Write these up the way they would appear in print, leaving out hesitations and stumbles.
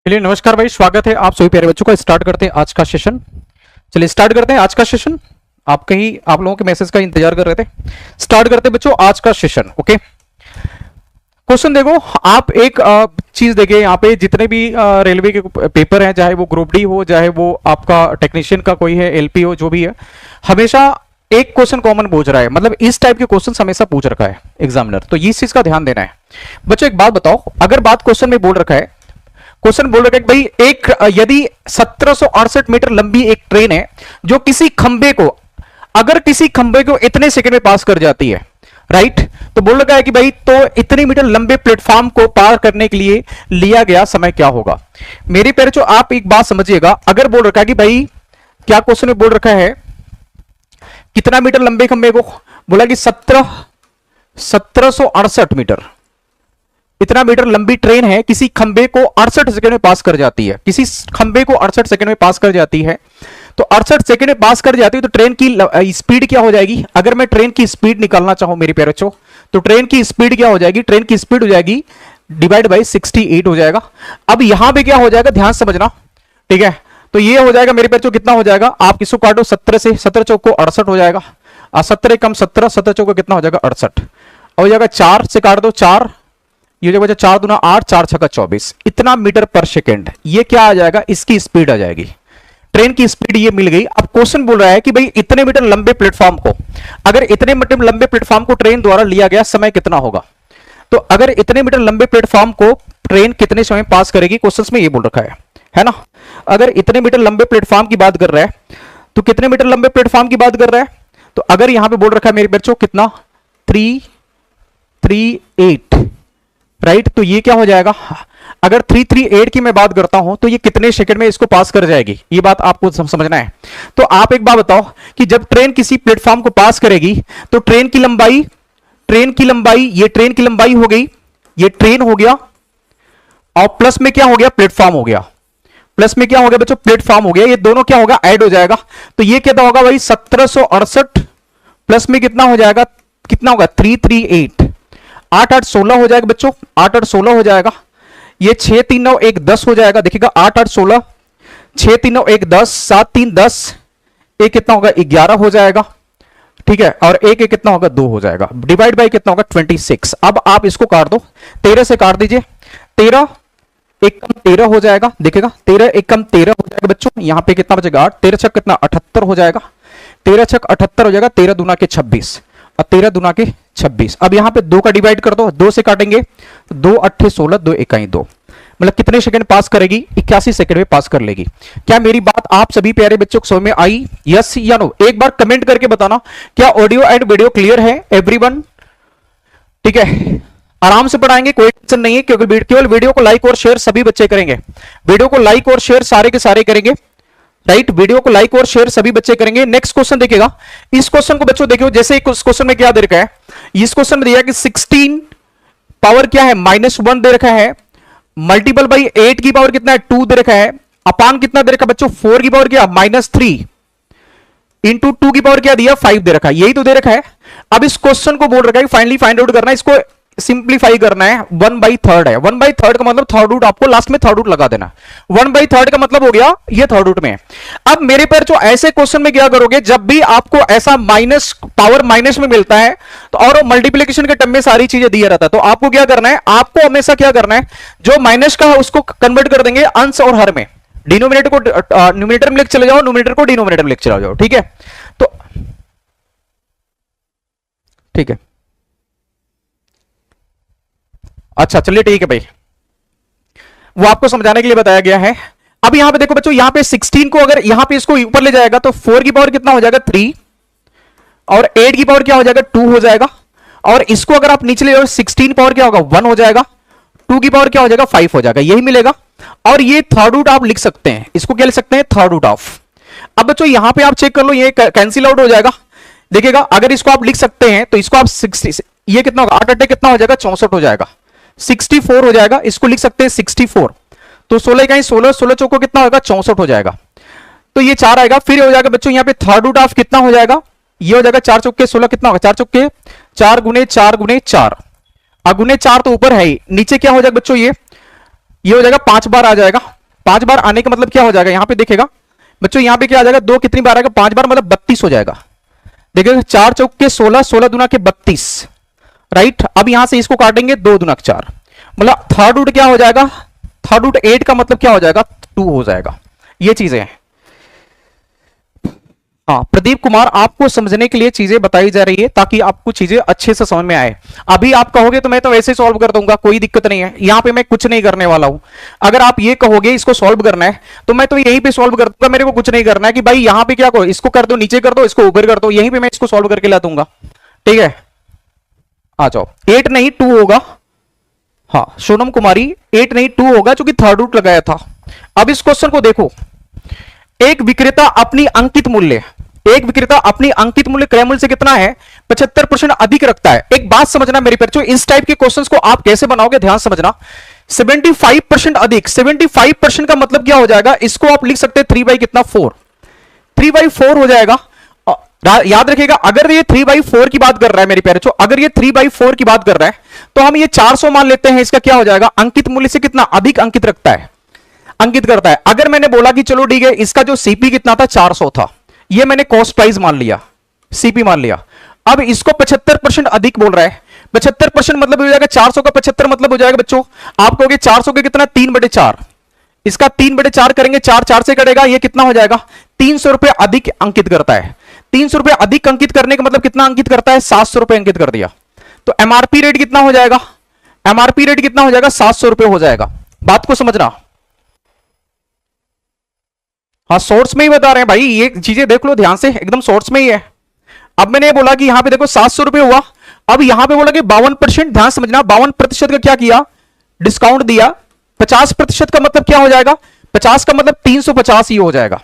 चलिए नमस्कार भाई, स्वागत है आप सभी प्यारे बच्चों का। स्टार्ट करते हैं आज का सेशन। चलिए स्टार्ट करते हैं आज का सेशन। आप लोगों के मैसेज का इंतजार कर रहे थे। स्टार्ट करते हैं बच्चों आज का सेशन। ओके, क्वेश्चन देखो, आप एक चीज देखिए, यहाँ पे जितने भी रेलवे के पेपर हैं, चाहे वो ग्रुप डी हो, चाहे वो आपका टेक्नीशियन का कोई है, एलपी हो, जो भी है, हमेशा एक क्वेश्चन कॉमन पूछ रहा है। मतलब इस टाइप के क्वेश्चन हमेशा पूछ रखा है एग्जामिनर, तो इस चीज का ध्यान देना है बच्चों। एक बात बताओ, अगर बात क्वेश्चन में बोल रखा है, क्वेश्चन बोल रखा है कि भाई एक यदि 1768 मीटर लंबी एक ट्रेन है जो किसी खंबे को, अगर किसी खंबे को इतने सेकंड में पास कर जाती है, राइट, तो बोल रखा है कि भाई तो इतने मीटर लंबे प्लेटफॉर्म को पार करने के लिए लिया गया समय क्या होगा। मेरे प्यारे जो आप एक बात समझिएगा, अगर बोल रखा है कि भाई क्या क्वेश्चन में बोल रखा है कितना मीटर लंबे खंबे को, बोला कि 1768 मीटर, इतना मीटर लंबी ट्रेन है, किसी खंबे को 68 सेकंड में पास कर जाती है, किसी खंबे को 68 सेकंड में पास कर जाती है, तो 68 सेकंड में पास कर जाती है तो ट्रेन की स्पीड क्या हो जाएगी। अगर मैं ट्रेन की स्पीड निकालना चाहूं मेरे प्यारे बच्चों, तो ट्रेन की स्पीड क्या हो जाएगी, ट्रेन की स्पीड हो जाएगी डिवाइड बाई 68 हो जाएगा। अब यहां पे क्या हो जाएगा, ध्यान समझना, ठीक है, तो ये हो जाएगा मेरे बच्चों, कितना हो जाएगा, आप किसको काटो 17 से, 17 चौक को 68 हो जाएगा, 17 कम 17, 17 चौक को कितना हो जाएगा 68, हो जाएगा 4 से काट दो 4, ये जो बचा 4 दूना 8, 4 छक्का 24, इतना मीटर पर सेकेंड, ये क्या आ जाएगा, इसकी स्पीड आ जाएगी, ट्रेन की स्पीड ये मिल गई। अब क्वेश्चन बोल रहा है कि भाई इतने मीटर लंबे प्लेटफॉर्म को, अगर इतने मीटर लंबे प्लेटफॉर्म को ट्रेन द्वारा लिया गया समय कितना होगा। तो अगर इतने मीटर लंबे प्लेटफॉर्म को ट्रेन कितने समय पास करेगी, क्वेश्चन में ये बोल रखा है ना। अगर इतने मीटर लंबे प्लेटफॉर्म की बात कर रहा है, तो कितने मीटर लंबे प्लेटफॉर्म की बात कर रहा है, तो अगर यहां पे बोल रखा है मेरे बच्चों कितना 338, राइट, तो ये क्या हो जाएगा, अगर 338 की मैं बात करता हूं तो ये कितने सेकंड में इसको पास कर जाएगी, ये बात आपको समझना है। तो आप एक बात बताओ कि जब ट्रेन किसी प्लेटफॉर्म को पास करेगी तो ट्रेन की लंबाई, ये ट्रेन की लंबाई हो गई, ये ट्रेन हो गया, और प्लस में क्या हो गया, प्लेटफॉर्म हो गया, प्लस में क्या हो गया बच्चों, प्लेटफॉर्म हो गया, ये दोनों क्या होगा, ऐड हो जाएगा, तो ये क्या होगा भाई 1768 प्लस में कितना हो जाएगा, कितना होगा 338, 8 8 16 हो जाएगा बच्चों, 8 8 16 हो जाएगा, ये 6 3 9 1 10 हो जाएगा, देखिएगा 8 8 16, 6 3 9 1 10, 7 3 10, एक कितना होगा 11 हो जाएगा, ठीक है, और एक कितना होगा 2 हो जाएगा, डिवाइड बाय कितना होगा 26। अब आप इसको काट दो, 13 से काट दीजिए, 13 एक कम 13 हो जाएगा, देखिएगा 13 एक कम 13 हो जाएगा बच्चों, यहां पे कितना बचेगा 8, 13 छक कितना 78 हो जाएगा, 13 छक 78 हो जाएगा, 13 दूना के 26 और 13 दूना के 26। अब यहां पे 2 का डिवाइड कर दो, 2 से काटेंगे, 2 8 16, 2 इकाई 2, मतलब कितने सेकंड पास करेगी, 81 सेकंड में पास कर लेगी। क्या मेरी बात आप सभी प्यारे बच्चों को समझ में आई, यस या नो, एक बार कमेंट करके बताना क्या ऑडियो एंड वीडियो क्लियर है एवरीवन, ठीक है, आराम से पढ़ाएंगे, कोई टेंशन नहीं है, क्योंकि केवल वीडियो को लाइक और शेयर सभी बच्चे करेंगे, वीडियो को लाइक और शेयर सारे के सारे करेंगे, राइट, वीडियो को लाइक और शेयर सभी बच्चे करेंगे। नेक्स्ट क्वेश्चन देखिएगा, इस क्वेश्चन को बच्चों देखियो, जैसे इस क्वेश्चन में क्या दे रखा है, इस क्वेश्चन में दिया कि 16 पावर क्या है -1 दे रखा है, मल्टीपल बाई 8 की पावर कितना है 2 दे रखा है, अपान कितना दे रखा है बच्चों 4 की पावर क्या -3 इंटू 2 की पावर क्या दिया 5 दे रखा है, यही तो दे रखा है। अब इस क्वेश्चन को बोल रखा है फाइनली फाइंड आउट करना है, इसको सिंप्लीफाई करना है, 1/3 है, 1/3 का मतलब थर्ड रूट, आपको लास्ट में थर्ड रूट लगा देना, 1/3 का मतलब हो गया ये थर्ड रूट में। अब मेरे पर जो ऐसे क्वेश्चन में क्या करोगे, जब भी आपको ऐसा माइनस पावर माइनस में मिलता है तो, और मल्टीप्लिकेशन के टर्म में सारी चीजें दिया रहता है, तो आपको क्या करना है, आपको हमेशा क्या करना है, जो माइनस का है उसको कन्वर्ट कर देंगे अंश और हर में, डिनोमिनेटर को न्यूमरेटर में लेकर चले जाओ, न्यूमरेटर को डिनोमिनेटर में लेकर चले जाओ, ठीक है, तो ठीक है, अच्छा चलिए ठीक है भाई, वो आपको समझाने के लिए बताया गया है। अब यहां पे देखो बच्चों, यहां पे 16 को अगर यहां पे इसको ऊपर ले जाएगा तो 4 की पावर कितना हो जाएगा 3, और 8 की पावर क्या हो जाएगा 2 हो जाएगा, और इसको अगर आप नीचे ले जाओ 16 पावर क्या होगा 1 हो जाएगा, 2 की पावर क्या हो जाएगा 5 हो जाएगा, यही मिलेगा। और ये थर्ड रूट आप लिख सकते हैं, इसको क्या लिख सकते हैं थर्ड रूट ऑफ। अब बच्चों यहां पे आप चेक कर लो, ये कैंसिल आउट हो जाएगा, देखिएगा अगर इसको आप लिख सकते हैं तो इसको आप 60, ये कितना होगा 8 8 कितना हो जाएगा 64 हो जाएगा, 64 हो जाएगा, इसको लिख सकते हैं 64, तो 16 का 16, 16 चौको कितना होगा 64 हो जाएगा, तो ये 4 आएगा। फिर हो जाएगा बच्चों यहाँ पे थर्ड रूट ऑफ कितना हो जाएगा, ये हो जाएगा 4 चौके 16 कितना होगा 4 चौके 4 गुने 4 गुने 4, अगुने 4 तो ऊपर है ही, नीचे क्या हो जाएगा बच्चों, ये हो जाएगा 5 बार आ जाएगा, 5 बार आने का मतलब क्या हो जाएगा, यहां पे देखेगा बच्चों, यहां पे क्या आ जाएगा, 2 कितनी बार आएगा, 5 बार मतलब 32 हो जाएगा। देखिएगा 4 चौक के 16, 16 दूना के 32, राइट। अब यहां से इसको काटेंगे 2 दूना के 4, मतलब थर्ड रूट क्या हो जाएगा, थर्ड रूट 8 का मतलब क्या हो जाएगा, 2 हो जाएगा। ये चीजें हैं। हाँ प्रदीप कुमार, आपको समझने के लिए चीजें बताई जा रही है ताकि आपको चीजें अच्छे से समझ में आए। अभी आप कहोगे तो मैं तो वैसे सॉल्व कर दूंगा, कोई दिक्कत नहीं है, यहां पे मैं कुछ नहीं करने वाला हूं। अगर आप ये कहोगे इसको सॉल्व करना है तो मैं तो यहीं पे सॉल्व कर दूंगा, मेरे को कुछ नहीं करना है कि भाई यहां पे क्या करो, इसको कर दो, नीचे कर दो, इसको ऊपर कर दो, यहीं पे मैं इसको सॉल्व करके ला दूंगा। ठीक है, आ जाओ। 8 नहीं 2 होगा। हाँ सोनम कुमारी, 8 नहीं 2 होगा क्योंकि थर्ड रूट लगाया था। अब इस क्वेश्चन को देखो, एक विक्रेता अपनी अंकित मूल्य, एक विक्रेता अपनी अंकित मूल्य क्रय मूल्य से कितना है, 75% अधिक रखता है। एक बात समझना मेरे बच्चों, इस टाइप के क्वेश्चंस को आप कैसे बनाओगे ध्यान समझना। 75% अधिक, 75% का मतलब क्या हो जाएगा, इसको आप लिख सकते हैं 3 बाई कितना 4, 3 बाई 4 हो जाएगा। याद रखिएगा अगर ये 3 बाई 4 की बात कर रहा है मेरे प्यारे बच्चों, अगर ये 3 बाई 4 की बात कर रहा है तो हम ये 400 मान लेते हैं, इसका क्या हो जाएगा, अंकित मूल्य से कितना अधिक अंकित रखता है, अंकित करता है। अगर मैंने बोला कि चलो ठीक है, इसका जो सीपी कितना था 400 था, ये मैंने कॉस्ट प्राइस मान लिया, सीपी मान लिया। अब इसको 75% अधिक बोल रहा है, 75% मतलब हो जाएगा 400 का 75 मतलब हो जाएगा बच्चों, आप कहोगे 400 के कितना 3/4, इसका 3/4 करेंगे, 4 4 से कटेगा, ये कितना हो जाएगा 300 रुपए अधिक अंकित करता है। 300 रुपए अधिक अंकित करने का मतलब कितना अंकित करता है, 700 रुपए अंकित कर दिया। तो एमआरपी रेट कितना हो जाएगा, एमआरपी रेट कितना हो जाएगा 700 रुपए हो जाएगा। बात को समझना, हाँ सोर्स में ही बता रहे हैं भाई, ये चीजें देख लो ध्यान से, एकदम सोर्स में ही है। अब मैंने बोला कि यहां पे देखो 700 रुपए हुआ, अब यहां पे बोला कि 52%, ध्यान समझना 52% का क्या किया, डिस्काउंट दिया। 50% का मतलब क्या हो जाएगा, 50 का मतलब 350 ही हो जाएगा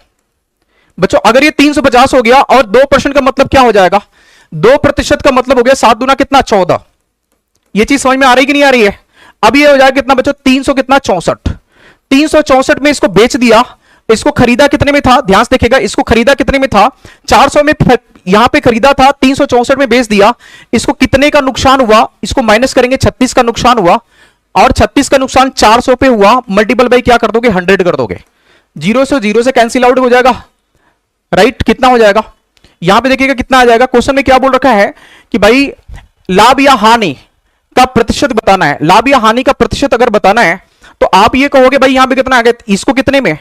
बच्चों। अगर ये 350 हो गया और 2% का मतलब क्या हो जाएगा, 2% का मतलब हो गया 7 दूना कितना 14। ये चीज समझ में आ रही कि नहीं आ रही है। अब ये हो जाएगा कितना बच्चों, 300 कितना 64, 364 में इसको बेच दिया। इसको खरीदा कितने में था, ध्यान से देखिएगा, इसको खरीदा कितने में था 400 में, यहां पे खरीदा था 364 में बेच दिया। इसको कितने का नुकसान हुआ, इसको माइनस करेंगे, 36 का नुकसान हुआ, और 36 का नुकसान 400 पे हुआ, मल्टीपल बाई क्या कर दोगे 100 कर दोगे, जीरो से कैंसिल आउट हो जाएगा, राइट। कितना हो जाएगा, यहां पे देखिएगा कितना आ जाएगा। क्वेश्चन में क्या बोल रखा है कि भाई लाभ या हानि का प्रतिशत बताना है, लाभ या हानि का प्रतिशत अगर बताना है तो आप ये कहोगे भाई यहां पे कितना आ गया, इसको कितने में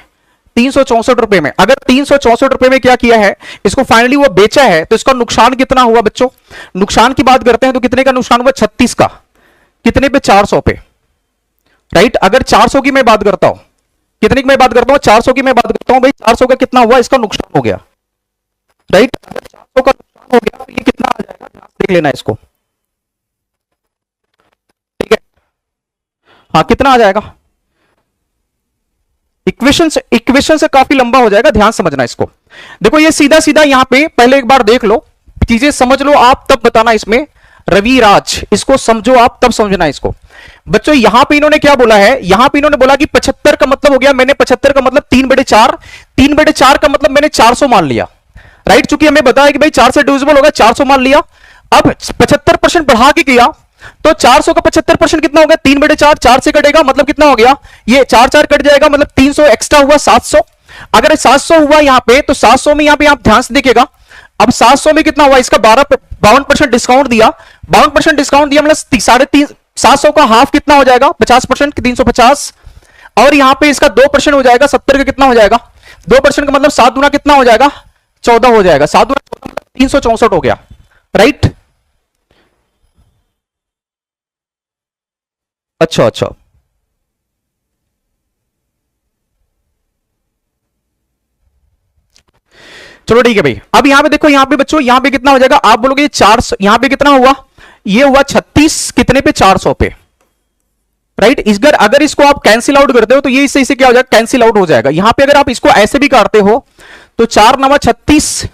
364 रुपए में। अगर 364 रुपए में क्या किया है, इसको फाइनली वो बेचा है, तो इसका नुकसान कितना हुआ बच्चों, नुकसान की बात करते हैं तो कितने का नुकसान हुआ 36 का, कितने पे 400 पे, राइट। अगर 400 की मैं बात करता हूं, कितने की मैं बात करता हूं 400 की मैं बात करता हूं भाई, 400 का कितना हुआ, इसका नुकसान हो गया, राइट। अगर 400 का नुकसान हो गया तो ये कितना आ जाएगा, देख लेना इसको, ठीक है। हाँ कितना आ जाएगा, इक्वेशन से काफी लंबा हो जाएगा, ध्यान समझना इसको। देखो ये सीधा सीधा यहां पे पहले एक बार देख लो, चीजें समझ लो आप तब बताना इसमें। रवि राज, इसको समझो आप तब समझना इसको बच्चों। यहां पे इन्होंने क्या बोला है, यहां पे इन्होंने बोला कि 75 का मतलब हो गया, मैंने 75 का मतलब 3/4, 3/4 का मतलब मैंने 400 मान लिया, राइट। चूंकि हमें बताया कि भाई 4 से डिविजिबल होगा, 400 मान लिया। अब 75% बढ़ा के किया तो 400 का 75% कितना हो गया, 3/4, 4 से कटेगा मतलब कितना हो गया, ये 4 4 कट जाएगा, मतलब 300 एक्स्ट्रा हुआ 700। अगर 700 हुआ यहां पे तो 700 में यहां पे आप ध्यान से देखिएगा, अब 700 में कितना हुआ, इसका 52% डिस्काउंट दिया, 52% डिस्काउंट दिया मतलब 350, 700 का हाफ कितना हो जाएगा 50%, 350। और यहां पे इसका 2% हो जाएगा, 70 का कितना हो जाएगा 2% का मतलब 7 दूना कितना हो जाएगा 14 हो जाएगा, 7 दूना 14 मतलब 364 हो गया, राइट। अच्छा अच्छा, चलो ठीक है भाई। अब यहां पे देखो, यहां पे बच्चों यहां पे कितना हो जाएगा, आप बोलोगे 400, यहां पे कितना हुआ, ये हुआ 36 कितने पे 400 पे, राइट। अगर इसको आप कैंसिल आउट करते हो तो ये इससे क्या हो जाएगा, कैंसिल आउट हो जाएगा। यहां पे अगर आप इसको ऐसे भी काटते हो तो 4 9 36,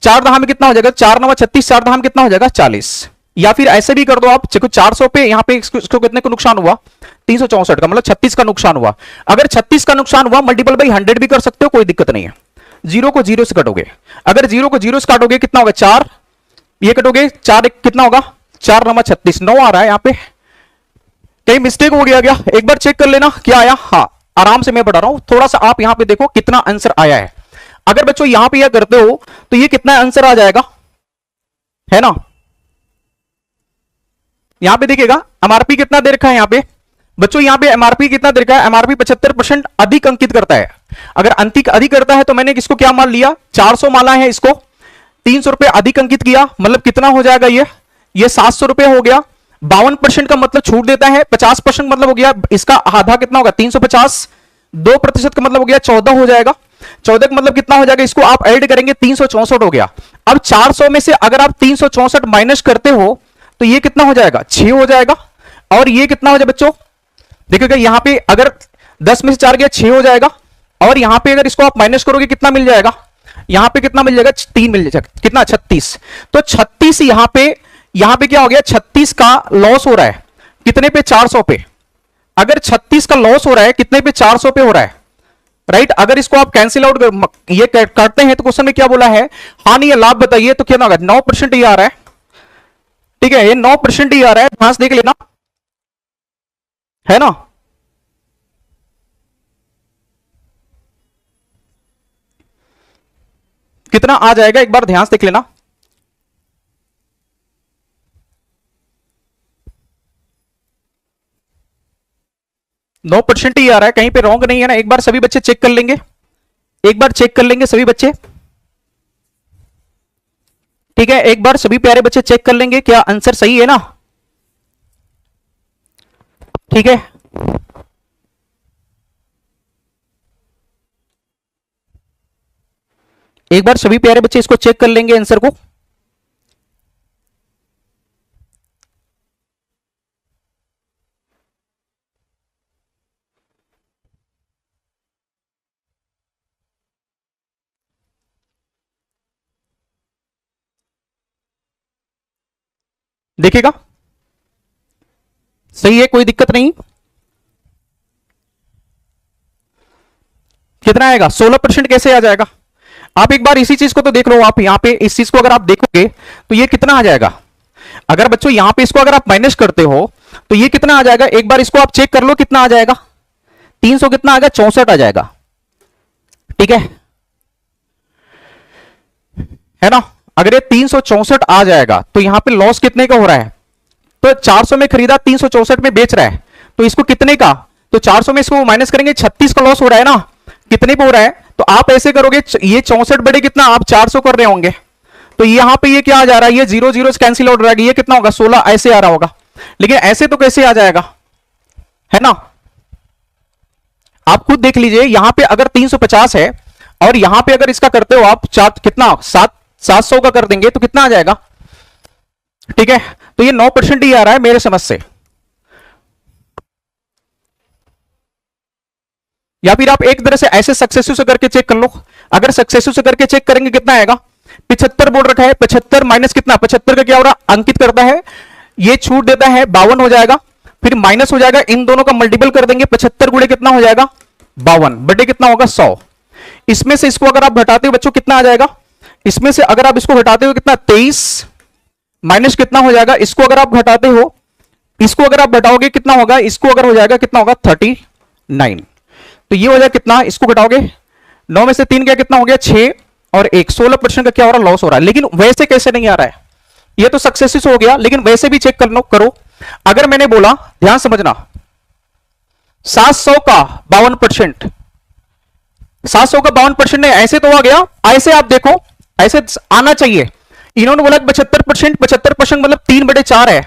4 दहा में कितना हो जाएगा 4 9 36, 4 दहा में कितना हो जाएगा 40। या फिर ऐसे भी कर दो आप, देखो 400 पे यहां पे इसको कितने को नुकसान हुआ 364 का, मतलब 36 का नुकसान हुआ। अगर 36 का नुकसान हुआ मल्टीपल बाई 100 भी कर सकते हो, कोई दिक्कत नहीं है। जीरो को जीरो से कटोगे, अगर जीरो को जीरो से काटोगे कितना होगा 4, ये कटोगे 4 कितना होगा 4 9 36, 9 आ रहा है यहां पे, कहीं मिस्टेक हो गया क्या, एक बार चेक कर लेना क्या आया। हाँ आराम से मैं बढ़ा रहा हूं, थोड़ा सा आप यहां पे देखो कितना आंसर आया है। अगर बच्चों यहां पे यह करते हो तो ये कितना आंसर आ जाएगा, है ना। यहां पे देखिएगा एमआरपी कितना दे रखा है यहां पे बच्चों, यहां पे एमआरपी कितना दे रखा है, एमआरपी 75% अधिक अंकित करता है। अगर अंतिक अधिक करता है तो मैंने इसको क्या मान लिया, 400 माला है, इसको 300 रुपए अधिक अंकित किया, मतलब कितना हो जाएगा ये 700 रुपए हो गया। 52% का मतलब छूट देता है, 50% मतलब हो गया इसका आधा कितना होगा 350, 2% का मतलब हो गया 14 हो जाएगा। 14 का मतलब कितना हो जाएगा, इसको आप ऐड करेंगे 364 हो गया। अब 400 में से अगर आप 364 माइनस करते हो तो ये कितना हो जाएगा 6 हो जाएगा। और ये कितना हो जाएगा बच्चों, देखिएगा यहां पे अगर 10 में से 4 गया 6 हो जाएगा। और यहां पे अगर इसको आप माइनस करोगे कितना मिल जाएगा, यहां पे कितना मिल जाएगा 3 मिल जाएगा, कितना 36। तो 36 यहां पे क्या हो गया, 36 का लॉस हो रहा है कितने पे 400 पे। अगर 36 का लॉस हो रहा है कितने पे 400 पे हो रहा है, राइट। अगर इसको आप कैंसिल आउट ये करते हैं तो क्वेश्चन में क्या बोला है, हानि या लाभ बताइए, तो क्या होगा 9% ही आ रहा है, ठीक है, ये 9% ही आ रहा है, ध्यान से देख लेना, है ना। कितना आ जाएगा एक बार ध्यान से देख लेना। नौ परसेंट ही आ रहा है, कहीं पे रॉन्ग नहीं है ना। एक बार सभी बच्चे चेक कर लेंगे, एक बार चेक कर लेंगे सभी बच्चे, ठीक है। एक बार सभी प्यारे बच्चे चेक कर लेंगे क्या आंसर सही है ना, ठीक है। एक बार सभी प्यारे बच्चे इसको चेक कर लेंगे आंसर को। देखिएगा सही है, कोई दिक्कत नहीं। कितना आएगा 16% कैसे आ जाएगा, आप एक बार इसी चीज को तो देख लो। आप यहां पे इस चीज को अगर आप देखोगे तो ये कितना आ जाएगा, अगर बच्चों यहां पे इसको अगर आप माइनस करते हो तो ये कितना आ जाएगा, एक बार इसको आप चेक कर लो कितना आ जाएगा, 300 कितना आ गया 64 आ जाएगा, ठीक है ना। अगर ये 364 आ जाएगा तो यहां पे लॉस कितने का हो रहा है, तो 400 में खरीदा 364 में बेच रहा है, तो इसको कितने का, तो 400 में इसको माइनस करेंगे 36 का लॉस हो रहा है ना, कितने पे हो रहा है। तो आप ऐसे करोगे, ये 64 बड़े कितना आप 400 कर रहे होंगे, तो यहां पे ये क्या आ जा रहा है, ये 0 0 कैंसिल आउट हो रहा है, ये कितना होगा 16 ऐसे आ रहा होगा। लेकिन ऐसे तो कैसे आ जाएगा, है ना। आप खुद देख लीजिए, यहां पे अगर 350 है और यहां पे अगर इसका करते हो आप चार कितना 700 का कर देंगे तो कितना आ जाएगा, ठीक है। तो ये 9% ही आ रहा है मेरे समझ से, या फिर आप एक तरह से ऐसे सक्सेसिव से करके चेक कर लो। अगर सक्सेसिव से करके चेक करेंगे कितना आएगा, 75 बोल रखा है, 75 माइनस कितना 75 का क्या हो रहा अंकित करता है, ये छूट देता है 52 हो जाएगा, फिर माइनस हो जाएगा, इन दोनों का मल्टीपल कर देंगे, 75 गुणे कितना हो जाएगा 52 बटे कितना होगा 100। इसमें से इसको अगर आप घटाते हो बच्चों कितना आ जाएगा, इसमें से अगर आप इसको घटाते हो कितना 23 माइनस कितना हो जाएगा, इसको अगर आप घटाते हो, इसको अगर आप घटाओगे कितना होगा, इसको अगर हो जाएगा कितना होगा 39। तो ये हो जाएगा कितना, इसको घटाओगे 9 में से 3 क्या कितना हो गया 6 और 1, 16% का क्या हो रहा लॉस हो रहा है। लेकिन वैसे कैसे नहीं आ रहा है, ये तो सक्सेसिव हो गया, लेकिन वैसे भी चेक कर लो करो। अगर मैंने बोला ध्यान समझना 700 का 52%, 700 का 52% नहीं, ऐसे तो आ गया, ऐसे आप देखो ऐसे आना चाहिए। इन्होंने बोला 75%, 75% मतलब 3/4 है।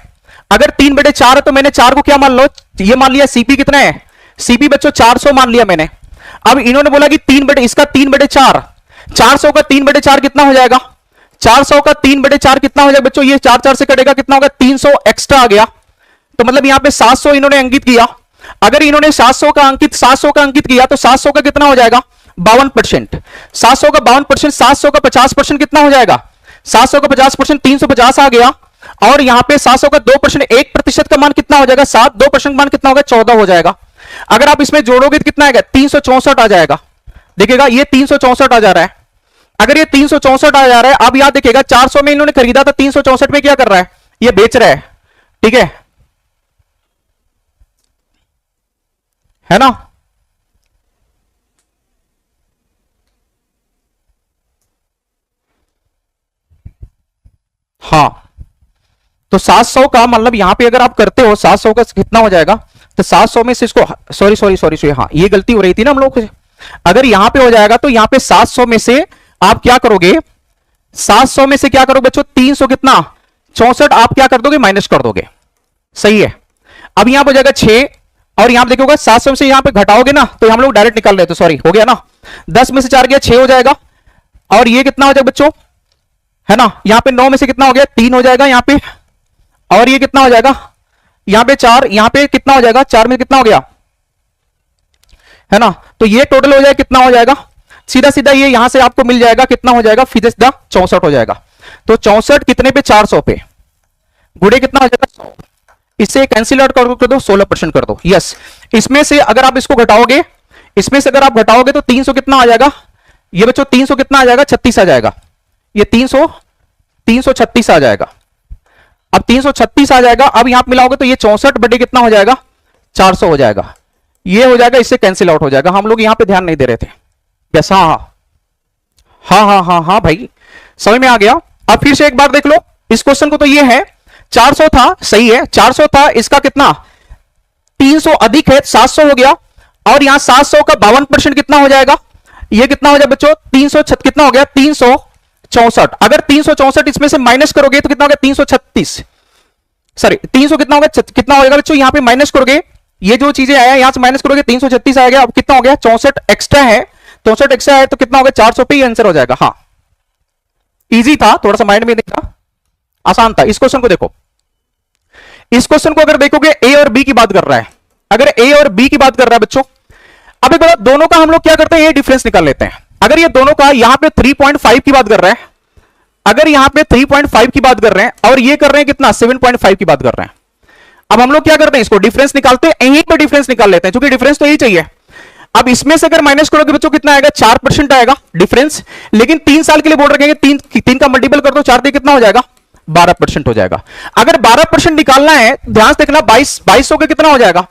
अगर 3/4 है तो मैंने 4 को क्या मान लो, ये मान लिया सीपी कितना है, सीपी बच्चों 400 मान लिया मैंने। अब इन्होंने बोला कि इसका 3/4, 400 का 3/4 कितना हो जाएगा, 400 का 3/4 कितना हो जाएगा बच्चों, ये 4 4 से कटेगा कितना होगा 300 एक्स्ट्रा आ गया। तो मतलब यहां पे 700 इन्होंने अंकित किया। अगर इन्होंने 700 का अंकित किया तो 700 का कितना हो जाएगा 52%, 700 का 52%, 700 का 50% कितना हो जाएगा, 700 का 50% 350 आ गया। और यहां पे 700 का 2%, 1% का मान कितना हो जाएगा 7, 2% का मान कितना होगा 14 हो जाएगा। अगर आप इसमें जोड़ोगे तो कितना आएगा 364 आ जाएगा। देखिएगा ये 364 आ जा रहा है। अगर ये 364 आ जा रहा है, अब याद देखिएगा 400 में इन्होंने खरीदा था, 364 में क्या कर रहा है ये बेच रहा है ना। हाँ, तो 700 का मतलब यहां पे अगर आप करते हो 700 का कितना हो जाएगा, तो 700 में से इसको, सॉरी, हाँ ये गलती हो रही थी ना हम लोग से। अगर यहां पे हो जाएगा तो यहां पे 700 में से आप क्या करोगे, 700 में से क्या करोगे बच्चों, 300 कितना 64 आप क्या कर दोगे, माइनस कर दोगे। सही है। अब यहां पर हो जाएगा 6, और यहां पर देखोगे 700 में से यहां पे घटाओगे ना तो हम लोग डायरेक्ट निकाल रहे थे, सॉरी हो गया ना, 10 में से 4 गया 6 हो जाएगा, और ये कितना हो जाएगा बच्चों, है ना, यहां पे 9 में से कितना हो गया 3 हो जाएगा यहां पे, और ये कितना हो जाएगा यहां पे 4, यहां पे कितना हो जाएगा 4 में कितना हो गया, है ना, तो ये टोटल हो जाएगा कितना हो जाएगा, सीधा सीधा ये यहां से आपको मिल जाएगा कितना हो जाएगा, सीधा सीधा 64 हो जाएगा। तो 64 कितने पे, 400 पे, गुड़े कितना हो जाएगा 100, इससे कैंसिल आउट कर दो, 16% कर दो। यस, इसमें से अगर आप इसको घटाओगे, इसमें से अगर आप घटाओगे तो 300 कितना आ जाएगा, ये बच्चों 300 कितना आ जाएगा, 36 आ जाएगा, ये 336 आ जाएगा। अब 336 आ जाएगा, अब यहां मिलाओगे तो ये 64 बटे कितना हो जाएगा, 400 हो जाएगा, ये हो जाएगा, इससे कैंसिल आउट हो जाएगा। हम लोग यहां पे ध्यान नहीं दे रहे थे। यस, हाँ भाई समझ में आ गया। अब फिर से एक बार देख लो इस क्वेश्चन को, तो ये है 400 था, सही है 400 था, इसका कितना 300 अधिक है 700 हो गया, और यहां 700 का 52% कितना हो जाएगा, ये कितना हो जाएगा बच्चों 300 कितना हो गया 364। अगर 364 इसमें से माइनस करोगे तो कितना हो गया 336, सॉरी 300 कितना हो गया, कितना हो जाएगा बच्चों, यहां पे माइनस करोगे, ये जो चीजें आया यहां से माइनस करोगे 336 आ गया। अब कितना हो गया 64 एक्स्ट्रा है, 64 एक्स्ट्रा है तो कितना हो गया 400 पे ही आंसर हो जाएगा। हाँ इजी था, थोड़ा सा माइंड में नहीं था, आसान था। इस क्वेश्चन को देखो, इस क्वेश्चन को अगर देखोगे ए और बी की बात कर रहा है, अगर ए और बी की बात कर रहा है बच्चों, अब एक बात, दोनों का हम लोग क्या करते हैं, ये डिफरेंस निकाल लेते हैं। अगर ये दोनों का यहां पे 3.5 की बात कर रहे हैं, अगर यहां पे 3.5 की बात कर रहे हैं और ये कर रहे हैं कितना 7.5 की बात कर रहे हैं, अब हम लोग क्या करते हैं, इसको डिफरेंस निकालते हैं, यहीं पे डिफरेंस निकाल लेते हैं, क्योंकि डिफरेंस तो यही चाहिए। अब इसमें से अगर माइनस करोगे बच्चों कितना आएगा, 4% आएगा डिफरेंस, लेकिन 3 साल के लिए बोल रखेंगे, 3 का मल्टीपल कर दो 4 से कितना हो जाएगा 12% हो जाएगा। अगर 12% निकालना है, ध्यान से देखना, 2200 का कितना हो जाएगा,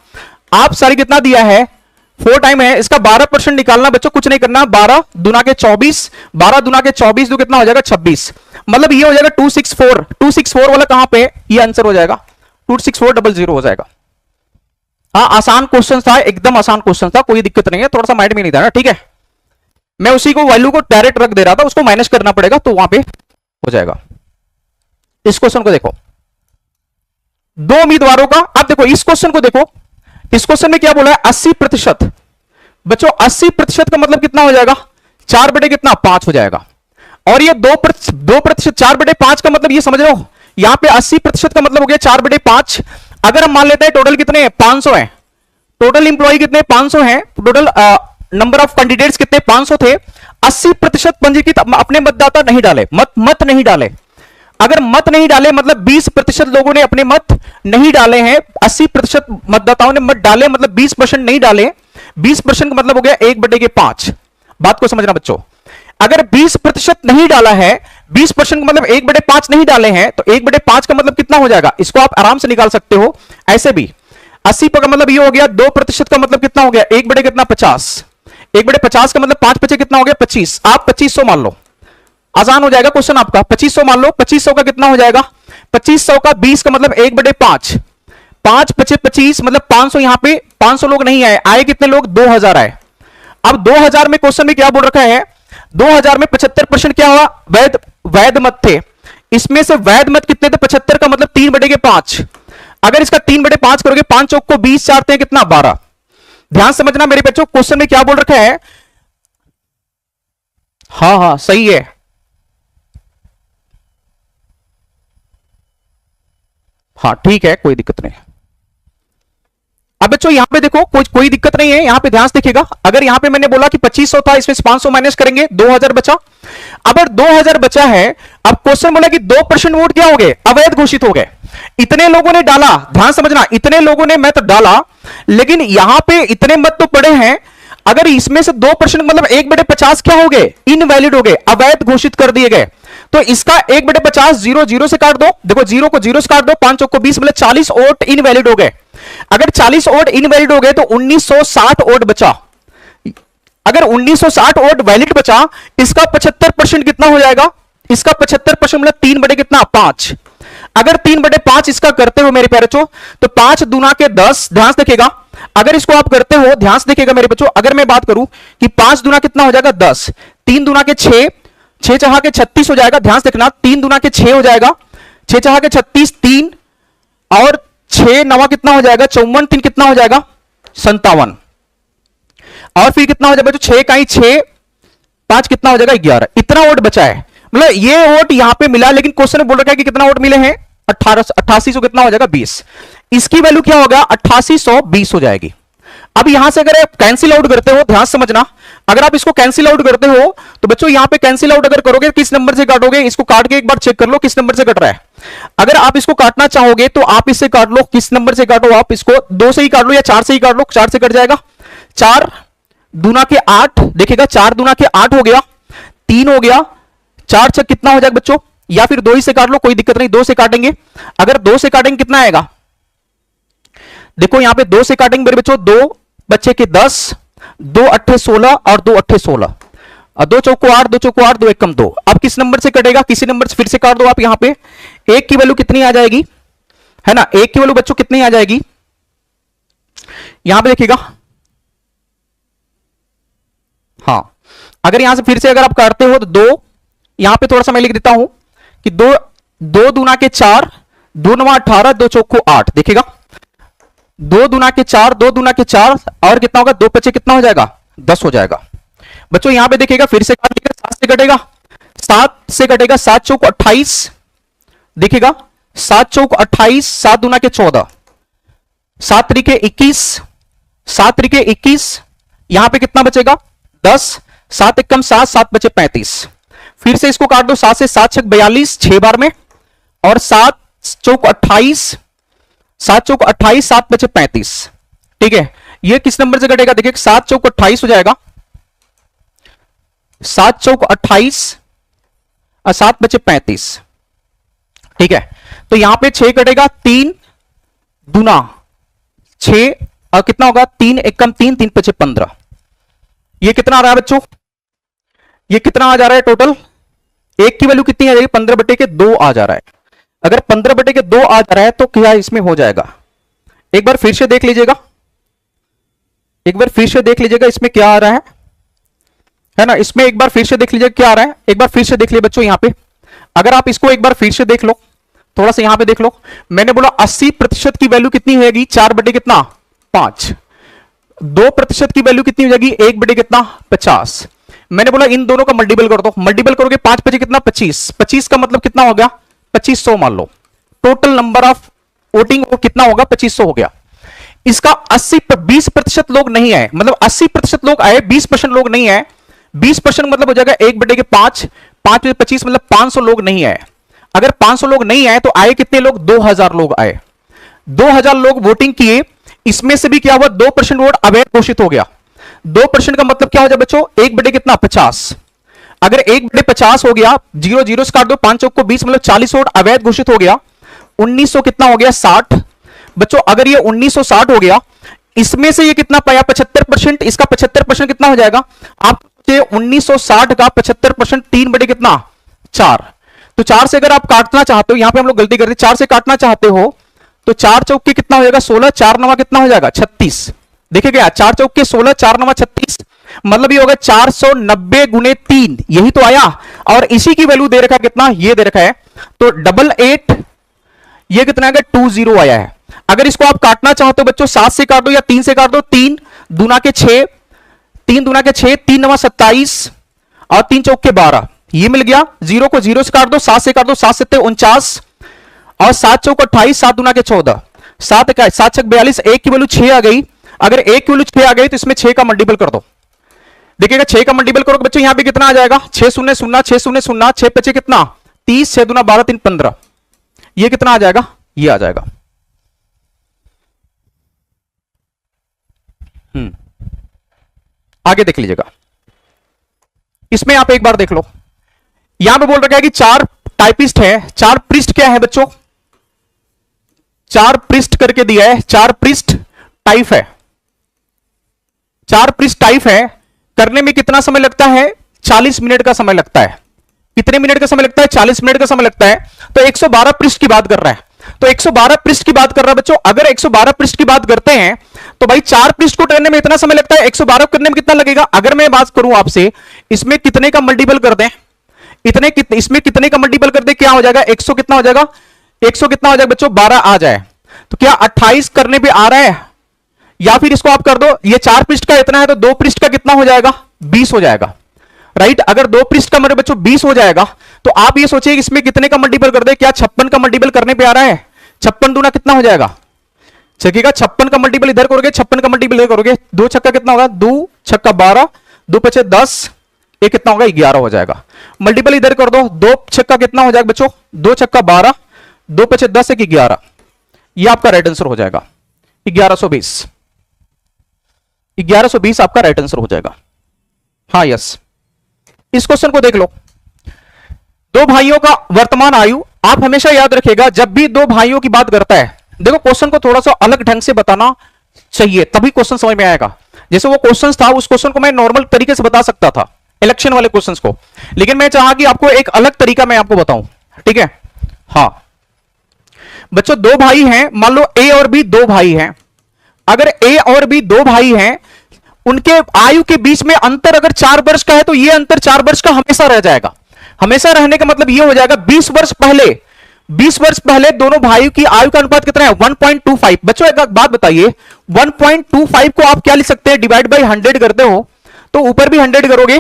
आप सारी कितना दिया है 4 टाइम है, इसका 12% निकालना बच्चों, कुछ नहीं करना, 12 दूना के 24, 12 दूना के 24 तो कितना हो जाएगा 26, मतलब ये हो जाएगा 264 वाला कहां पे, ये आंसर हो जाएगा 26400 हो जाएगा। हाँ आसान क्वेश्चन था, एकदम आसान क्वेश्चन था, कोई दिक्कत नहीं है, थोड़ा सा माइंड में नहीं था ना, ठीक है। मैं उसी को वैल्यू को डायरेक्ट रख दे रहा था, उसको माइनस करना पड़ेगा तो वहां पे हो जाएगा। इस क्वेश्चन को देखो, 2 उम्मीदवारों का, आप देखो इस क्वेश्चन को देखो, इस क्वेश्चन में क्या बोला है 80%, बच्चों 80% का मतलब कितना हो जाएगा 4 बटे कितना 5 हो जाएगा, और ये 2% 4 बटे 5 का मतलब ये समझ रहे हो, यहां पे 80% का मतलब हो गया 4 बटे 5। अगर हम मान लेते हैं टोटल कितने 500 है, टोटल इंप्लॉय कितने 500 हैं, टोटल नंबर ऑफ कैंडिडेट्स कितने 500 थे, 80% पंजीकृत अपने मतदाता नहीं डाले, मत नहीं डाले। अगर मत नहीं डाले मतलब 20% लोगों ने अपने मत नहीं डाले हैं, 80% मतदाताओं ने मत डाले मतलब 20% नहीं डाले, 20% का मतलब हो गया 1/5। बात को समझना बच्चों, अगर 20% नहीं डाला है, 20% का मतलब 1/5 नहीं डाले हैं, तो 1/5 का मतलब कितना हो जाएगा, इसको आप आराम से निकाल सकते हो ऐसे भी। 80 का मतलब ये हो गया, 2% का मतलब कितना हो गया 1/50, 1/50 का मतलब 5 बचे कितना हो गया 25, आप 2500 मान लो, आसान हो जाएगा क्वेश्चन आपका, 2500 मान लो, 2500 का कितना हो जाएगा 2500 का 20 का मतलब 1/5, 5 बचे 25 मतलब 500, यहां पे 500 लोग नहीं आए कितने लोग 2000 आए। अब 2000 में क्वेश्चन में क्या बोल रखा है, 2000 में 75% क्या हुआ वैध मत थे, इसमें से वैध मत कितने थे 75 का मतलब 3/5। अगर इसका 3/5 करोगे 5 चौक को 20 चारते हैं कितना 12। ध्यान समझना मेरे बच्चों, क्वेश्चन में क्या बोल रखा है, हाँ सही है, हाँ ठीक है कोई दिक्कत नहीं। अब बच्चों यहां पे देखो कोई दिक्कत नहीं है, यहां पे ध्यान से देखिएगा, अगर यहां पे मैंने बोला कि 2500 था, इसमें 500 माइनस करेंगे 2000 बचा। अगर 2000 बचा है, अब क्वेश्चन बोला कि 2% वोट क्या हो गए अवैध घोषित हो गए, इतने लोगों ने डाला, ध्यान समझना इतने लोगों ने मत डाला, लेकिन यहां पे इतने मत तो पड़े हैं, अगर इसमें से 2% मतलब 1/50 क्या हो गए इनवैलिड हो गए, अवैध घोषित कर दिए गए, तो इसका 1/50 0 से काट दो, देखो 0 को 0 से काट दो, 5 चौक को 20 मतलब 40 वोट इनवैलिड हो गए। अगर 40 वोट इनवैलिड हो गए तो 1960 वोट बचा, अगर 1960 वोट वैलिड बचा, इसका 75% कितना हो जाएगा इसका 75% मतलब 3 बटे कितना 5। अगर 3 बटे 5 इसका करते हो मेरे प्यारे बच्चों, तो 5 दूना के 10, ध्यान से देखिएगा। अगर इसको आप करते हो, ध्यान से देखिएगा मेरे बच्चों, अगर मैं बात करूं कि 5 दूना कितना हो जाएगा 10, 3 दूना के 6, 6 चढ़ा के 36 हो जाएगा। ध्यान से देखना, 3 दूना के 6 हो जाएगा, 6 चढ़ा के 36, 3 और 6 नवा कितना हो जाएगा 54, 3 कितना हो जाएगा 57, और फिर कितना हो जाएगा बच्चों 6 का ही 6, 5 कितना हो जाएगा 11। इतना वोट बचा है, मतलब ये वोट यहां पे मिला, लेकिन क्वेश्चन में बोल रखा है कि कितना वोट मिले हैं 8800, कितना हो जाएगा 20। इसकी वैल्यू क्या होगा 8820 हो जाएगी। अब यहां से अगर आप कैंसिल आउट करते हो, ध्यान समझना, अगर आप इसको कैंसिल आउट करते हो तो बच्चों यहां पे कैंसिल आउट अगर करोगे किस नंबर से काटोगे, इसको काट के एक बार चेक कर लो किस नंबर से कट रहा है। अगर आप इसको काटना चाहोगे तो आप इससे काट लो, किस नंबर से काटो आप इसको, 2 से ही काट लो या 4 से ही काट लो, 4 से कट जाएगा। 4 दूना के 8, देखिएगा 4 दूना के 8 हो गया, 3 हो गया, 4 छक कितना हो जाएगा बच्चों, या फिर 2 ही से काट लो, कोई दिक्कत नहीं, 2 से काटेंगे। अगर 2 से काटेंगे कितना आएगा, देखो यहां पे 2 से काटेंगे मेरे बच्चों, 2 बच्चे के 10, 2 अट्ठे 16 और 2 अट्ठे 16, 2 चौको 8, 2 चौको 8, 2 एकम 2। अब किस नंबर से कटेगा, किसी नंबर से फिर से काट दो आप। यहां पे 1 की वैल्यू कितनी आ जाएगी, है ना, 1 की वैल्यू बच्चों कितनी आ जाएगी, यहां पे देखिएगा, हाँ अगर यहां से फिर से अगर आप काटते हो तो 2, यहां पे थोड़ा सा मैं लिख देता हूं कि 2 दूना के 4, 2 नवा 18, 2 चौको 8, देखिएगा 2 दूना के 4, 2 दूना के 4 और कितना होगा 2 पचे कितना हो जाएगा 10 हो जाएगा। बच्चों यहां पे देखिएगा फिर से काटिएगा, 7 से कटेगा, 7 से कटेगा, 7 चौक 28, देखिएगा 7 चौक 28, 7 दूना के 14, 7 तरीके 21, 7 तरीके 21, यहां पे कितना बचेगा 10, 7 एकम 7, 7 बचे 35। फिर से इसको काट दो, 7 से 7 छक 42, 6 बार में, और 7 चौक 28, 7 चौक 28, 7 बचे 35। ठीक है, ये किस नंबर से कटेगा, देखिए 7 चौक 28 हो जाएगा, 7 चौक 28 और 7 बचे 35। ठीक है, तो यहां पे 6 कटेगा, 3 दूना 6 और कितना होगा 3 एकम 3, 3 बचे 15। ये कितना आ रहा है बच्चों, ये कितना आ जा रहा है टोटल, 1 की वैल्यू कितनी आ जाएगी 15 बटे के 2 आ जा रहा है। अगर 15 बटे के 2 आ जा रहा है तो क्या इसमें हो जाएगा, एक बार फिर से देख लीजिएगा, एक बार फिर से देख लीजिएगा इसमें क्या आ रहा है ना, इसमें एक बार फिर से देख लीजिएगा क्या आ रहा है, एक बार फिर से देख लीजिए बच्चों। यहां पे अगर आप इसको एक बार फिर से देख लो, थोड़ा सा यहां पे देख लो, मैंने बोला 80% की वैल्यू कितनी होगी 4 बटे कितना 5, 2% की वैल्यू कितनी हो जाएगी 1 बटे कितना 50। मैंने बोला इन दोनों का मल्टीपल कर दो, मल्टीपल करोगे 5 बचे कितना 25, 25 का मतलब कितना हो गया 2500 मान लो, टोटल नंबर ऑफ वोटिंग वो कितना होगा 2500 हो गया। इसका 20% लोग नहीं आए, मतलब 80% लोग आए, 20% लोग नहीं आए। 20% मतलब हो जाएगा 1 बटे के 5, 5 में 25 मतलब 500 लोग नहीं आए। अगर 500 लोग नहीं आए तो आए कितने लोग 2000 लोग आए, 2000 लोग वोटिंग किए, इसमें से भी क्या हुआ 2% वोट अवैध घोषित हो गया। 2% का मतलब क्या हो जाए बच्चों 1 बटे कितना 50, अगर 1 बटे 50 हो गया, 0 0 से काट दो, 5 चौक को 20 मतलब 40 वोट अवैध घोषित हो गया। 1900 कितना हो गया 60 बच्चों, अगर ये 1960 हो गया, इसमें से ये कितना पाया 75%, इसका 75% कितना हो जाएगा आप 1960 का 75% 3 बटे कितना 4, तो 4 से अगर आप काटना चाहते हो, यहां पे हम लोग गलती करते हैं, 4 से काटना चाहते हो तो 4 चौक के कितना हो जाएगा 16, 4 नवा कितना हो जाएगा 36, देखिएगा 4 चौक के 16, 4 नवा 36, मतलब ये होगा 490 गुने 3, यही तो आया। और इसी की वैल्यू दे रखा है कितना, ये दे रखा है तो 88, ये कितना आएगा 20 आया है। अगर इसको आप काटना चाहते हो बच्चों 7 से काट दो या 3 से काट दो, 3 दूना के 6, 3 दूना के 6, 3 नवा 27 और 3 चौक के 12, ये मिल गया। 0 को 0 से काट दो, 7 से काट दो, 7 7 49 और 7 चौक 28, 7 दूना के 14, 7 छक 42, 1 की वैल्यू 6 आ गई। अगर 1 की वैल्यू 6 आ गई तो इसमें 6 का मल्टीपल कर दो, देखिएगा 6 का मल्टीपल करो बच्चों, यहां पे कितना आ जाएगा 6 0 0 6 0 0, 6 बचे कितना 30, 6 दूना 12, 3 15, ये कितना आ जाएगा, ये आ जाएगा। आगे देख लीजिएगा, इसमें आप एक बार देख लो, यहां पे बोल रखा है कि 4 टाइपिस्ट है, 4 पृष्ठ क्या है बच्चों, 4 पृष्ठ करके दिया है, 4 पृष्ठ टाइप है, 4 पृष्ठ टाइप है, करने में कितना समय लगता है 40 मिनट का समय लगता है। कितने मिनट का समय लगता है? 40 मिनट का समय लगता है। तो 112 पृष्ठ की बात कर रहा है, तो 112 पृष्ठ की बात कर रहा है बच्चों। अगर 112 पृष्ठ की बात करते हैं तो भाई 4 पृष्ठ को करने में इतना समय लगता है, 112 करने में कितना लगेगा? अगर मैं बात करूं आपसे, इसमें कितने का मल्टीपल कर दें, इसमें कितने का मल्टीपल कर दे, क्या हो जाएगा? 100 कितना हो जाएगा? 100 कितना हो जाएगा बच्चों? 12 आ जाए तो क्या 28 करने पे आ रहा है? या फिर इसको आप कर दो, ये 4 पृष्ठ का इतना है तो 2 पृष्ठ का कितना हो जाएगा? 20 हो जाएगा, राइट। अगर 2 पृष्ठ का मेरे बच्चों 20 हो जाएगा तो आप ये सोचिए इसमें कितने का मल्टीपल कर दे, क्या 56 का मल्टीपल करने पे आ रहा है? 56 दूना कितना हो जाएगा? चलिएगा 56 का मल्टीपल इधर करोगे, 56 का मल्टीपल इधर करोगे, 2 छक्का कितना होगा? 2 छक्का 12, 2 पचे 10, ये कितना होगा? 11 हो जाएगा। मल्टीपल इधर कर दो, 2 छक्का कितना हो जाएगा बच्चों? 2 छक्का 12, 2 पचे 10, 1 11, ये आपका राइट आंसर हो जाएगा 1120। 1120 आपका राइट आंसर हो जाएगा। हाँ यस, इस क्वेश्चन को देख लो। दो भाइयों का वर्तमान आयु, आप हमेशा याद रखिएगा जब भी दो भाइयों की बात करता है, देखो क्वेश्चन को थोड़ा सा अलग ढंग से बताना चाहिए तभी क्वेश्चन समझ में आएगा। जैसे वो क्वेश्चन था, उस क्वेश्चन को मैं नॉर्मल तरीके से बता सकता था, इलेक्शन वाले क्वेश्चंस को, लेकिन मैं चाहा कि आपको एक अलग तरीका मैं आपको बताऊं, ठीक है। हाँ बच्चों, दो भाई हैं, मान लो ए और बी दो भाई हैं। अगर ए और बी दो भाई हैं, उनके आयु के बीच में अंतर अगर 4 वर्ष का है तो ये अंतर 4 वर्ष का हमेशा रह जाएगा। हमेशा रहने का मतलब ये हो जाएगा 20 वर्ष पहले दोनों भाइयों की आयु का अनुपात कितना है? 1.25। बच्चों एक बात बताइए, 1.25 को आप क्या लिख सकते हैं? डिवाइड बाई 100 करते हो तो ऊपर भी 100 करोगे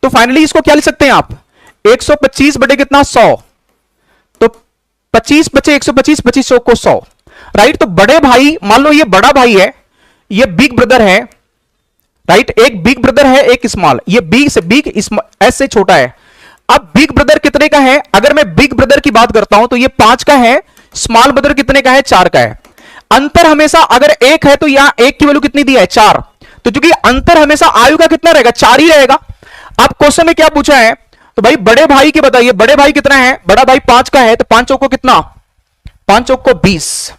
तो फाइनली इसको क्या लिख सकते हैं आप? 125 बटे कितना? 100। तो 25 बचे 125, 25 को 100, राइट। तो बड़े भाई, मान लो ये बड़ा भाई है, ये बिग ब्रदर है, राइट। एक बिग ब्रदर है, एक स्मॉल, ये बिग से बिग, एस से छोटा है। अब बिग ब्रदर कितने का है? अगर मैं बिग ब्रदर की बात करता हूं तो ये 5 का है, स्मॉल ब्रदर कितने का है? 4 का है। अंतर हमेशा अगर 1 है तो यहां 1 की वैल्यू कितनी दी है? 4। तो क्योंकि अंतर हमेशा आयु का कितना रहेगा? 4 ही रहेगा। अब क्वेश्चन में क्या पूछा है? तो भाई बड़े भाई की बताइए, बड़े भाई कितना है? बड़ा भाई 5 का है, तो 5 चौक को कितना? 5 चौक को 20।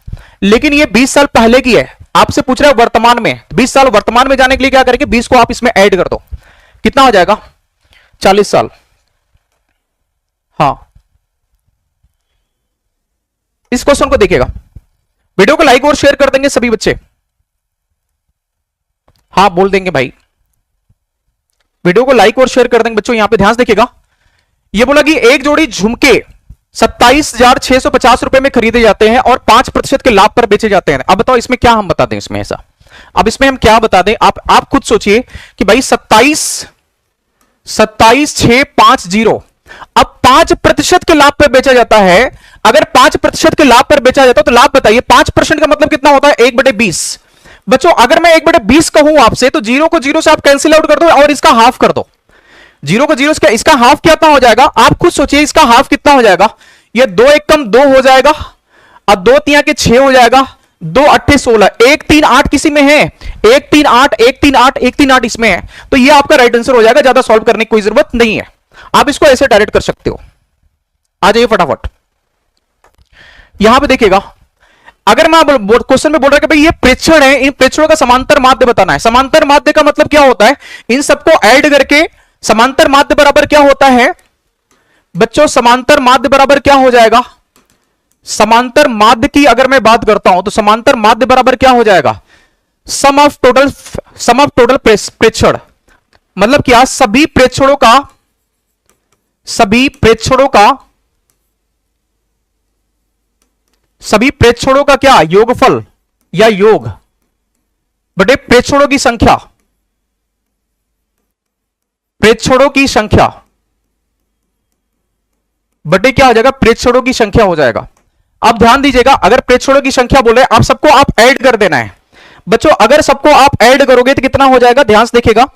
लेकिन ये 20 साल पहले की है, आपसे पूछ रहा है वर्तमान में। 20 साल वर्तमान में जाने के लिए क्या करेंगे? 20 को आप इसमें ऐड कर दो, कितना हो जाएगा? 40 साल। हाँ, इस क्वेश्चन को देखिएगा, वीडियो को लाइक और शेयर कर देंगे सभी बच्चे। हाँ बोल देंगे भाई, वीडियो को लाइक और शेयर कर देंगे बच्चों। यहां पे ध्यान से देखिएगा, ये बोला कि एक जोड़ी झुमके 27,650 रुपए में खरीदे जाते हैं और 5% के लाभ पर बेचे जाते हैं। अब बताओ इसमें क्या हम बता दें इसमें ऐसा? अब इसमें हम क्या बता दें? आप खुद सोचिए कि भाई 27,650 अब 5% के लाभ पर बेचा जाता है। अगर 5% के लाभ पर बेचा जाता है तो लाभ बताइए, 5% का मतलब कितना होता है? 1/20। बच्चों अगर मैं 1/20 कहूं आपसे तो 0 को 0 से आप कैंसिल आउट कर दो और इसका हाफ कर दो। 0 को 0 से इसका हाफ कितना हो जाएगा? आप खुद सोचिए इसका हाफ कितना हो जाएगा? ये 2 एक कम 2 हो जाएगा, अब 2 3 के 6 हो जाएगा, 2 8 16, 1 3 8 किसी में है? 1 3 8 1 3 8 1 3 8 इसमें है। तो ये आपका राइट आंसर हो जाएगा, ज्यादा सॉल्व करने की कोई जरूरत नहीं है, आप इसको ऐसे डायरेक्ट कर सकते हो। आ जाइए फटाफट, यहां पे देखिएगा, अगर मैं क्वेश्चन में बोल रहा कि भाई ये प्रेक्षण है, इन प्रेक्षणों का समांतर माध्य बताना है। समांतर माध्य का मतलब क्या होता है? इन सबको ऐड करके समांतर माध्य बराबर क्या होता है बच्चों? समांतर माध्य बराबर क्या हो जाएगा? समांतर माध्य की अगर मैं बात करता हूं तो समांतर माध्य बराबर क्या हो जाएगा? सम ऑफ टोटल प्रेक्षण। मतलब क्या? सभी प्रेक्षणों का क्या? योगफल या योग बटे प्रेक्षणों की संख्या, प्रेक्षणों की संख्या बटे क्या हो जाएगा? प्रेक्षणों की संख्या हो जाएगा। अब ध्यान दीजिएगा, अगर प्रेक्षणों की संख्या बोले आप सबको आप ऐड कर देना है बच्चों। अगर सबको आप ऐड करोगे तो कितना हो जाएगा? ध्यान से देखिएगा,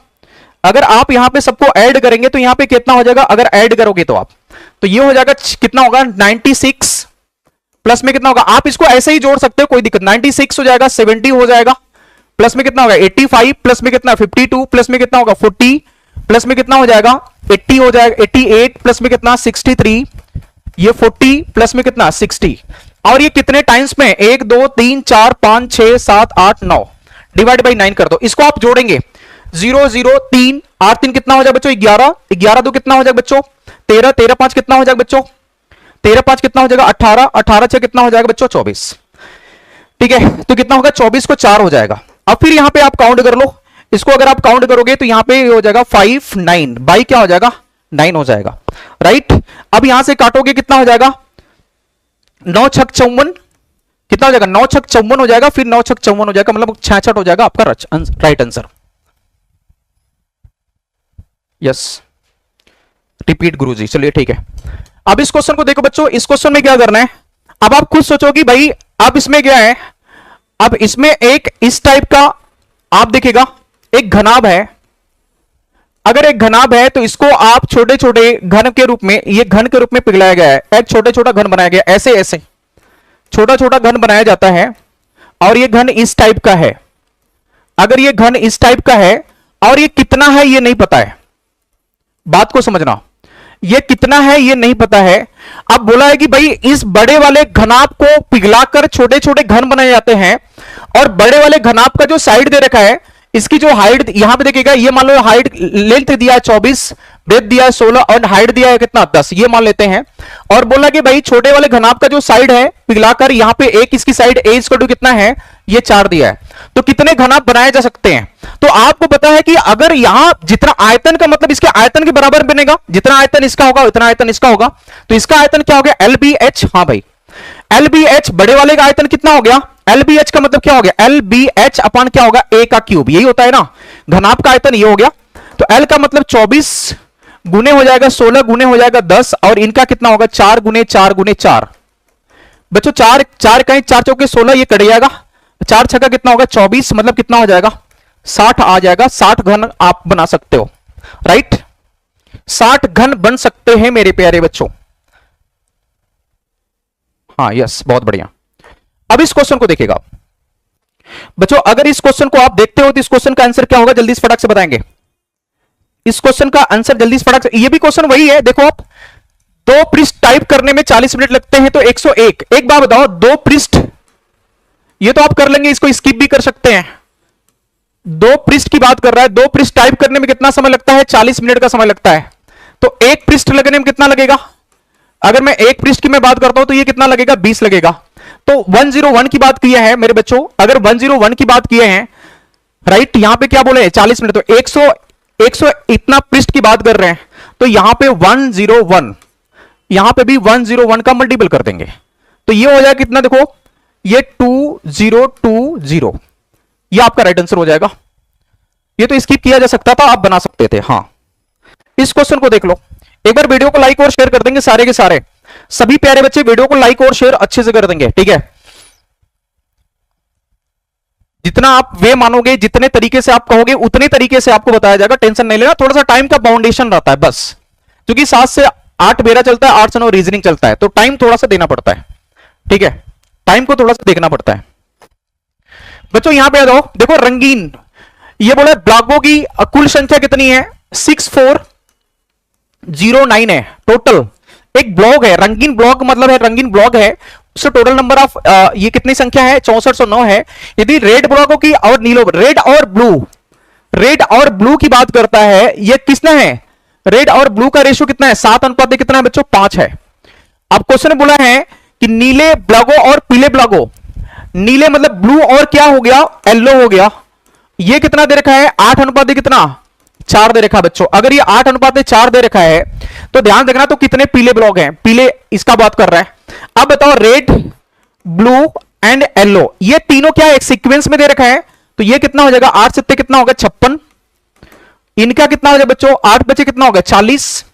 अगर आप यहां पे सबको ऐड करेंगे तो यहां पे कितना हो जाएगा? अगर ऐड करोगे तो आप, तो ये हो जाएगा कितना होगा? 96 प्लस में कितना होगा? आप इसको ऐसे ही जोड़ सकते हो, कोई दिक्कत। 96 हो जाएगा, 70 हो जाएगा, प्लस में कितना होगा? 85, प्लस में कितना? 52, प्लस में कितना होगा? 40, प्लस में कितना हो जाएगा? 80 हो जाएगा, 88, प्लस में कितना? 63, ये 40, प्लस में कितना? 60। और ये कितने टाइम्स में? 1 2 3 4 5 6 7 8 9, डिवाइड बाई 9 कर दो। इसको आप जोड़ेंगे, 0 0 3 8 3 कितना हो जाएगा बच्चों? 11, 11 2 कितना हो जाएगा बच्चों? 13, 13 5 कितना हो जाएगा बच्चों? 13 5 कितना हो जाएगा? 18, 18 6 कितना हो जाएगा बच्चों? 24। ठीक है, तो कितना होगा? 24 को 4 हो जाएगा। अब फिर यहां पे आप काउंट कर लो, इसको अगर आप काउंट करोगे तो यहां पे हो जाएगा 5 9, बाई क्या हो जाएगा? 9 हो जाएगा, राइट। अब यहां से काटोगे कितना हो जाएगा? 9 छक 54 कितना हो जाएगा? 9 छक 54 हो जाएगा, फिर 9 छक 54 हो जाएगा, मतलब 66 हो जाएगा आपका राइट आंसर। यस, रिपीट गुरुजी, चलिए ठीक है। अब इस क्वेश्चन को देखो बच्चों, इस क्वेश्चन में क्या करना है? अब आप खुद सोचोगे भाई अब इसमें क्या है? अब इसमें एक इस टाइप का आप देखिएगा, एक घनाभ है। अगर एक घनाभ है तो इसको आप छोटे छोटे घन के रूप में, ये घन के रूप में पिघलाया गया है, एक छोटे छोटा घन बनाया गया, ऐसे ऐसे छोटा छोटा घन बनाया जाता है, और ये घन इस टाइप का है। अगर ये घन इस टाइप का है और ये कितना है ये नहीं पता है, बात को समझना, ये कितना है ये नहीं पता है। अब बोला है कि भाई इस बड़े वाले घनाभ को पिघलाकर छोटे छोटे घन बनाए जाते हैं, और बड़े वाले घनाभ का जो साइड दे रखा है, इसकी जो हाइट यहां पे देखिएगा, ये मान लो हाइट लेंथ दिया है 24, ब्रेथ दिया है 16 और हाइट दिया है कितना? 10, ये मान लेते हैं। और बोला कि भाई छोटे वाले घनाभ का जो साइड है पिघलाकर, यहां पे एक इसकी साइड a इक्वल टू कितना है? ये 4 दिया है। तो कितने घनाभ बनाए जा सकते हैं? तो आपको पता है कि अगर यहां जितना आयतन का मतलब इसके आयतन के बराबर बनेगा, जितना आयतन इसका होगा उतना आयतन इसका होगा, तो इसका आयतन क्या हो गया? LBH। हाँ भाई, LBH बड़े वाले का आयतन कितना हो गया? LBH का मतलब क्या हो गया? LBH अपान क्या होगा? A का क्यूब, यही होता है ना, घनाभ का आयतन ये हो गया। तो L का मतलब 24 गुने हो जाएगा 16 गुने हो जाएगा 10, और इनका कितना होगा? 4 गुने 4 गुने 4। बच्चों 4 4 कहीं 4 चौके 16, ये कट जाएगा, 4 छक्का कितना होगा? 24, मतलब कितना हो जाएगा? 60 आ जाएगा। 60 घन आप बना सकते हो, राइट। 60 घन बन सकते हैं मेरे प्यारे बच्चों। हाँ यस, बहुत बढ़िया। अब इस क्वेश्चन को देखिएगा बच्चों, अगर इस क्वेश्चन को आप देखते हो तो इस क्वेश्चन का आंसर क्या होगा? जल्दी से फटाक से बताएंगे इस क्वेश्चन का आंसर, जल्दी से फटाक से। ये भी क्वेश्चन वही है, देखो आप, 2 पृष्ठ टाइप करने में 40 मिनट लगते हैं तो 101। एक बात बताओ, 2 पृष्ठ ये तो आप कर लेंगे, इसको स्किप भी कर सकते हैं। 2 पृष्ठ की बात कर रहा है, 2 पृष्ठ टाइप करने में कितना समय लगता है? 40 मिनट का समय लगता है। तो एक पृष्ठ लगने में कितना लगेगा? अगर मैं एक पृष्ठ की मैं बात करता हूं तो ये कितना लगेगा? 20 लगेगा। तो 101 की बात की है मेरे बच्चों, अगर 101 की बात किए हैं, राइट, यहां पे क्या बोले? 40 मिनट, तो 100 इतना पृष्ठ की बात कर रहे हैं, तो यहां पे 101, यहां पे भी 101 का मल्टीपल कर देंगे, तो ये हो जाएगा कितना? देखो ये 2020, ये आपका राइट आंसर हो जाएगा। ये तो स्किप किया जा सकता था, आप बना सकते थे। हाँ, इस क्वेश्चन को देख लो एक बार, वीडियो को लाइक और शेयर कर देंगे सारे के सारे, सभी प्यारे बच्चे वीडियो को लाइक और शेयर अच्छे से कर देंगे, ठीक है। जितना आप वे मानोगे, जितने तरीके से आप कहोगे उतने तरीके से आपको बताया जाएगा, टेंशन नहीं लेना। थोड़ा सा टाइम का बाउंडेशन रहता है बस, क्योंकि 7 से 8 बेरा चलता है, 8 से 9 रीजनिंग चलता है, तो टाइम थोड़ा सा देना पड़ता है, ठीक है, टाइम को थोड़ा सा देखना पड़ता है। बच्चों यहां पे आ जाओ, देखो रंगीन, ये बोले ब्लॉकों की कुल संख्या कितनी है? 6409 है टोटल। एक ब्लॉक है, रंगीन ब्लॉक मतलब है, रंगीन ब्लॉक है, उससे टोटल नंबर ऑफ ये कितनी संख्या है? 6409 है। यदि रेड ब्लॉकों की और नीलो, रेड और ब्लू की बात करता है, ये किसने है? रेड और ब्लू का रेशियो कितना है? 7 अनुपात कितना है बच्चों? 5 है। अब क्वेश्चन बोला है कि नीले ब्लॉकों और पीले ब्लॉकों, नीले मतलब ब्लू और क्या हो गया? येलो हो गया। ये कितना दे रखा है? 8 अनुपात कितना? 4 दे रखा है बच्चों। अगर ये 8 अनुपात 4 दे रखा है तो ध्यान रखना, तो कितने पीले ब्लॉक हैं? पीले, इसका बात कर रहा है। अब बताओ, रेड, ब्लू एंड येलो, ये तीनों क्या एक सीक्वेंस में दे रखा है, तो ये कितना हो जाएगा? 8 7 कितना होगा? 56। इनका कितना हो जाएगा बच्चों? 8 बचे कितना होगा? 40।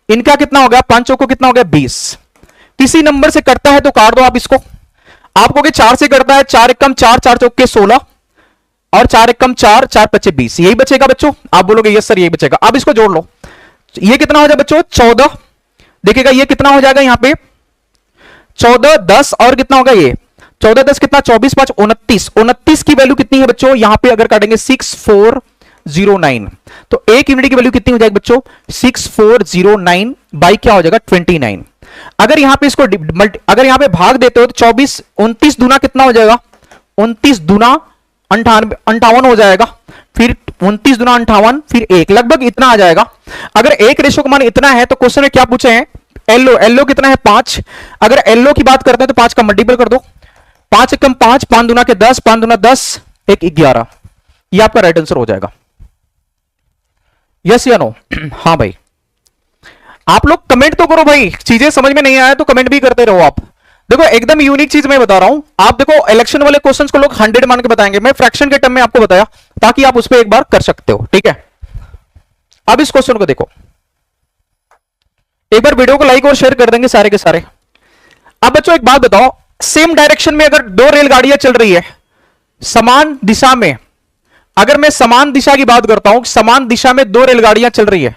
इनका कितना होगा? 5 चौको कितना होगा? 20। किसी नंबर से करता है तो काट दो आप इसको। आप कहोगे 4 से करता है, 4 एकम 4, 4 चौके 16 और 4 एकम 4, 4 पचे 20, यही बचेगा बच्चों। आप बोलोगे यस सर यही बचेगा। अब इसको जोड़ लो, ये कितना हो जाएगा बच्चों? 14। देखिएगा ये कितना हो जाएगा? यहां पे 14 10 और कितना होगा? ये 14 10 कितना? 24 5 29। 29 की वैल्यू कितनी है बच्चों? यहां पे अगर काटेंगे 6409, तो एक यूनिट की वैल्यू कितनी हो जाएगी बच्चों? 6409 बाई क्या हो जाएगा? 29। अगर यहां पे इसको अगर यहां पे भाग देते हो तो 24 29 दूना कितना हो जाएगा? 29 दूना 58 हो जाएगा। फिर 29 दूना 58, फिर 1, लगभग इतना आ जाएगा। अगर एक रेशो का मान इतना है तो क्वेश्चन में क्या पूछे हैं, एलओ कितना है 5। अगर एलओ की बात करते हैं तो 5 का मल्टीपल कर दो, 5 एकम 5, 5 दूना के 10, 5 दूना 10, 1 11। ये आपका राइट आंसर हो जाएगा। यस या नो? हाँ भाई, आप लोग कमेंट तो करो भाई, चीजें समझ में नहीं आया तो कमेंट भी करते रहो आप। देखो एकदम यूनिक चीज मैं बता रहा हूं, आप देखो इलेक्शन वाले क्वेश्चंस को लोग 100 मान के बताएंगे, मैं फ्रैक्शन के टर्म में आपको बताया ताकि आप उस पर एक बार कर सकते हो, ठीक है। अब इस क्वेश्चन को देखो, एक बार वीडियो को लाइक और शेयर कर देंगे सारे के सारे। अब बच्चों एक बात बताओ, सेम डायरेक्शन में अगर दो रेलगाड़ियां चल रही है समान दिशा में, अगर मैं समान दिशा की बात करता हूं, समान दिशा में दो रेलगाड़ियां चल रही है,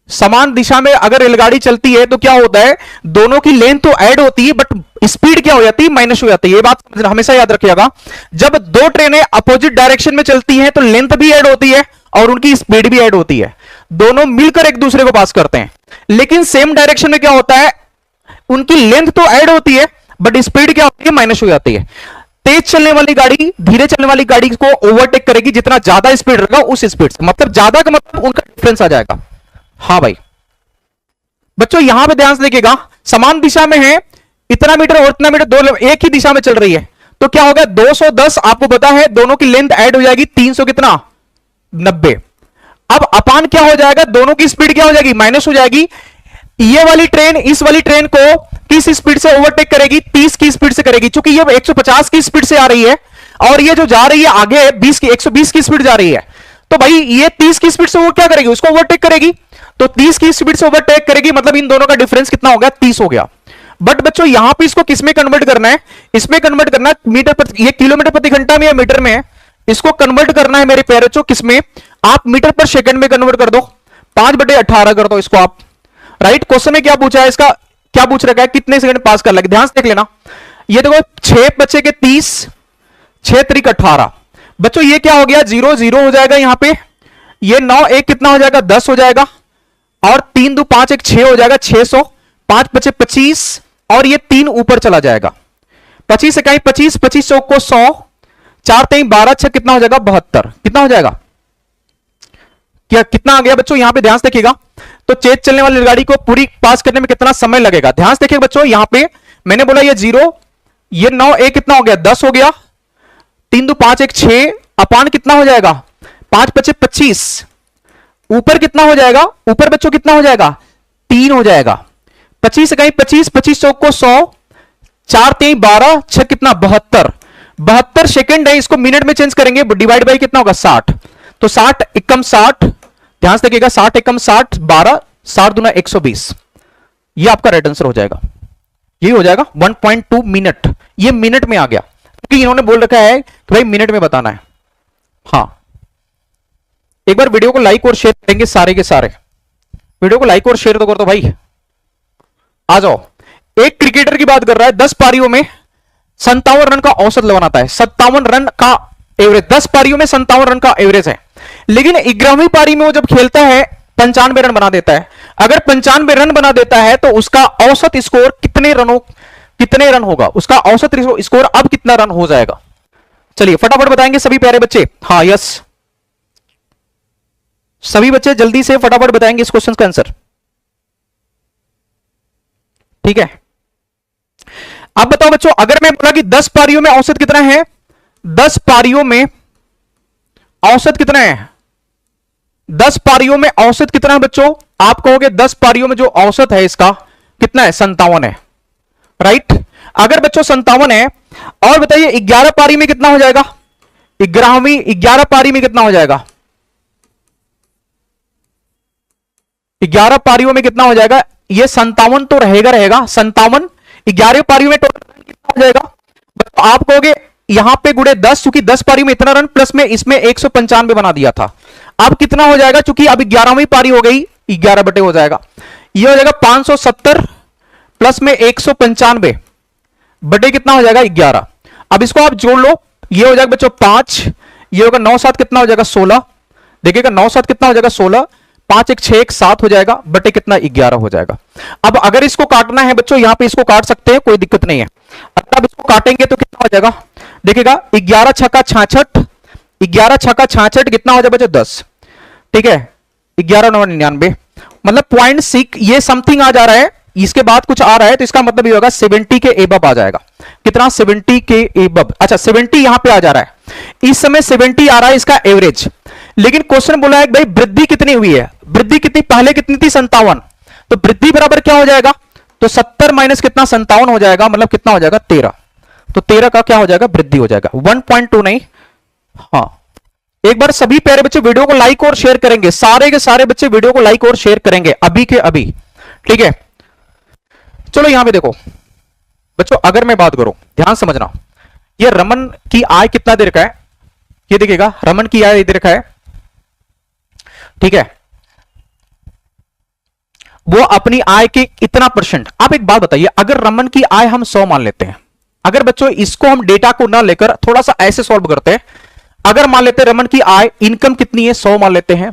समान दिशा में अगर रेलगाड़ी चलती है तो क्या होता है, दोनों की लेंथ तो ऐड होती है बट स्पीड क्या हो जाती है, माइनस हो जाती है। ये बात हमेशा याद रखिएगा, जब दो ट्रेनें अपोजिट डायरेक्शन में चलती हैं तो लेंथ भी ऐड होती है और उनकी स्पीड भी ऐड होती है, दोनों मिलकर एक दूसरे को पास करते हैं। लेकिन सेम डायरेक्शन में क्या होता है, उनकी लेंथ तो ऐड होती है बट स्पीड क्या होती है, माइनस हो जाती है। तेज चलने वाली गाड़ी धीरे चलने वाली गाड़ी को ओवरटेक करेगी जितना ज्यादा स्पीड रहेगा उस स्पीड से, मतलब ज्यादा का मतलब उनका डिफरेंस आ जाएगा। हाँ भाई बच्चों यहां पे ध्यान से देखिएगा, समान दिशा में है, इतना मीटर और इतना मीटर, दो एक ही दिशा में चल रही है तो क्या होगा, 210 आपको पता है, दोनों की लेंथ ऐड हो जाएगी 300 कितना 90। अब अपान क्या हो जाएगा, दोनों की स्पीड क्या हो जाएगी, माइनस हो जाएगी। ये वाली ट्रेन इस वाली ट्रेन को किस स्पीड से ओवरटेक करेगी, 30 की स्पीड से करेगी, क्योंकि ये 150 की स्पीड से आ रही है और ये जो जा रही है आगे 120 की स्पीड जा रही है, तो भाई ये 30 की स्पीड से वो क्या करेगी, उसको ओवरटेक करेगी, तो 30 की स्पीड से ओवरटेक करेगी, मतलब इन दोनों का डिफरेंस कितना हो गया, 30 हो गया। बट बच्चों यहां पे इसको किसमें कन्वर्ट करना है, इसमें कन्वर्ट करना है मीटर प्रति, ये किलोमीटर प्रति घंटा में या मीटर में है, इसको कन्वर्ट करना है मेरे प्यारे बच्चों किसमें, आप मीटर पर सेकंड में कन्वर्ट कर दो, 5/18 कर दो इसको आप। राइट, क्वेश्चन में क्या पूछा है, इसका क्या पूछ रखा है, कितने सेकंड पास कर लगे, ध्यान से देख लेना। ये देखो 6 बचे के 30, 6 त्रिक 18, बच्चों ये क्या हो गया, 0 0 हो जाएगा यहां पे, ये 9 1 कितना हो जाएगा, 10 हो जाएगा, और 3 2 5 1 6 हो जाएगा 600, 5 बचे 25 और ये 3 ऊपर चला जाएगा, 25 इकाई 25, 25 चौक को 100, 4 3 12, 6 कितना हो जाएगा 72, कितना हो जाएगा, क्या कितना आ गया बच्चों, यहां पे ध्यान से देखिएगा। तो तेज चलने वाली गाड़ी को पूरी पास करने में कितना समय लगेगा, ध्यान से देखिएगा बच्चों, यहां पे मैंने बोला ये 0, ये 9 1 कितना हो गया 10 हो गया, 3 2 5 1 6, अपान कितना हो जाएगा 5 बचे 25, ऊपर कितना हो जाएगा, ऊपर बच्चों कितना हो जाएगा 3 हो जाएगा, 25 इकाई 25, 25 चौक को 100, 4 3 12, 6 कितना 72, 72 सेकंड है, इसको मिनट में चेंज करेंगे, डिवाइड बाई कितना होगा 60, तो 60 एकम 60, ध्यान से देखिएगा 60 एकम 60 12, 60 दूना 120, ये आपका राइट आंसर हो जाएगा, ये हो जाएगा 1.2 मिनट, ये मिनट में आ गया क्योंकि इन्होंने बोल रखा है कि भाई मिनट में बताना है। हाँ एक बार वीडियो को लाइक और शेयर करेंगे सारे के सारे, वीडियो को लाइक और शेयर तो कर दो भाई, आ जाओ। एक क्रिकेटर की बात कर रहा है, 10 पारियों में 57 रन का औसत लगाता है, 57 रन का एवरेज, 10 पारियों में 57 रन का एवरेज है, लेकिन 11वीं पारी में वो जब खेलता है 95 रन बना देता है। अगर 95 रन बना देता है तो उसका औसत स्कोर कितने रन होगा, उसका औसत स्कोर अब कितना रन हो जाएगा, चलिए फटाफट बताएंगे सभी प्यारे बच्चे। हाँ यस, सभी बच्चे जल्दी से फटाफट बताएंगे इस क्वेश्चन का आंसर, ठीक है। अब बताओ बच्चों, अगर मैं बोला कि 10 पारियों में औसत कितना है, 10 पारियों में औसत कितना है, 10 पारियों में औसत कितना है बच्चों, आप कहोगे 10 पारियों में जो औसत है इसका कितना है, 57 है, राइट। अगर बच्चों 57 है, और बताइए 11 पारी में कितना हो जाएगा, 11 पारी में कितना हो जाएगा, 11 पारियों में कितना हो जाएगा, ये 57 तो रहेगा 57, 11 पारियों में टोटल कितना हो जाएगा, तो आप कहोगे यहां पे गुड़े 10, क्योंकि 10 पारी में इतना रन प्लस में इसमें 195 बना दिया था, अब कितना हो जाएगा, क्योंकि अब 11वीं पारी हो गई, 11 बटे हो जाएगा, ये हो जाएगा 570 प्लस में 195 बटे कितना हो जाएगा 11। अब इसको आप जोड़ लो, ये हो जाएगा बच्चों 5, ये होगा 9 7 कितना हो जाएगा 16, देखिएगा 9 7 कितना हो जाएगा 16, 5 1 6 1 7 हो जाएगा, बटे कितना 11 हो जाएगा। अब अगर इसको काटना है बच्चों, यहां पे इसको काट सकते हैं, कोई दिक्कत नहीं है। अगर आप इसको काटेंगे तो कितना हो जाएगा, देखिएगा 11 छक्का 66, 11 छक्का 66 कितना हो जाए बच्चों 10, ठीक है, 11,99 मतलब 0.6 ये समथिंग आ जा रहा है, इसके बाद कुछ आ रहा है तो इसका मतलब ये होगा 70 के एबव आ जाएगा। कितना 70 के एबव, अच्छा 70 यहां पे आ जा रहा है, इस समय 70 आ रहा है इसका एवरेज। लेकिन क्वेश्चन बोला है भाई वृद्धि कितनी हुई है, वृद्धि कितनी, पहले कितनी थी 57, तो वृद्धि बराबर क्या हो जाएगा, तो 70 माइनस कितना 57 हो जाएगा, मतलब कितना हो जाएगा 13, तो 13 का क्या हो जाएगा वृद्धि हो जाएगा 1.2 नहीं। हाँ एक बार सभी प्यारे बच्चे वीडियो को लाइक और शेयर करेंगे, सारे के सारे बच्चे वीडियो को लाइक और शेयर करेंगे अभी के अभी, ठीक है। चलो यहां पे देखो बच्चों, अगर मैं बात करूं, ध्यान समझना, ये रमन की आय कितना दे रखा है, ये देखिएगा रमन की आय दे रखा है, ठीक है, वो अपनी आय के इतना परसेंट। आप एक बात बताइए, अगर रमन की आय हम 100 मान लेते हैं, अगर बच्चों इसको हम डेटा को ना लेकर थोड़ा सा ऐसे सॉल्व करते हैं, अगर मान लेते हैं रमन की आय इनकम कितनी है 100 मान लेते हैं,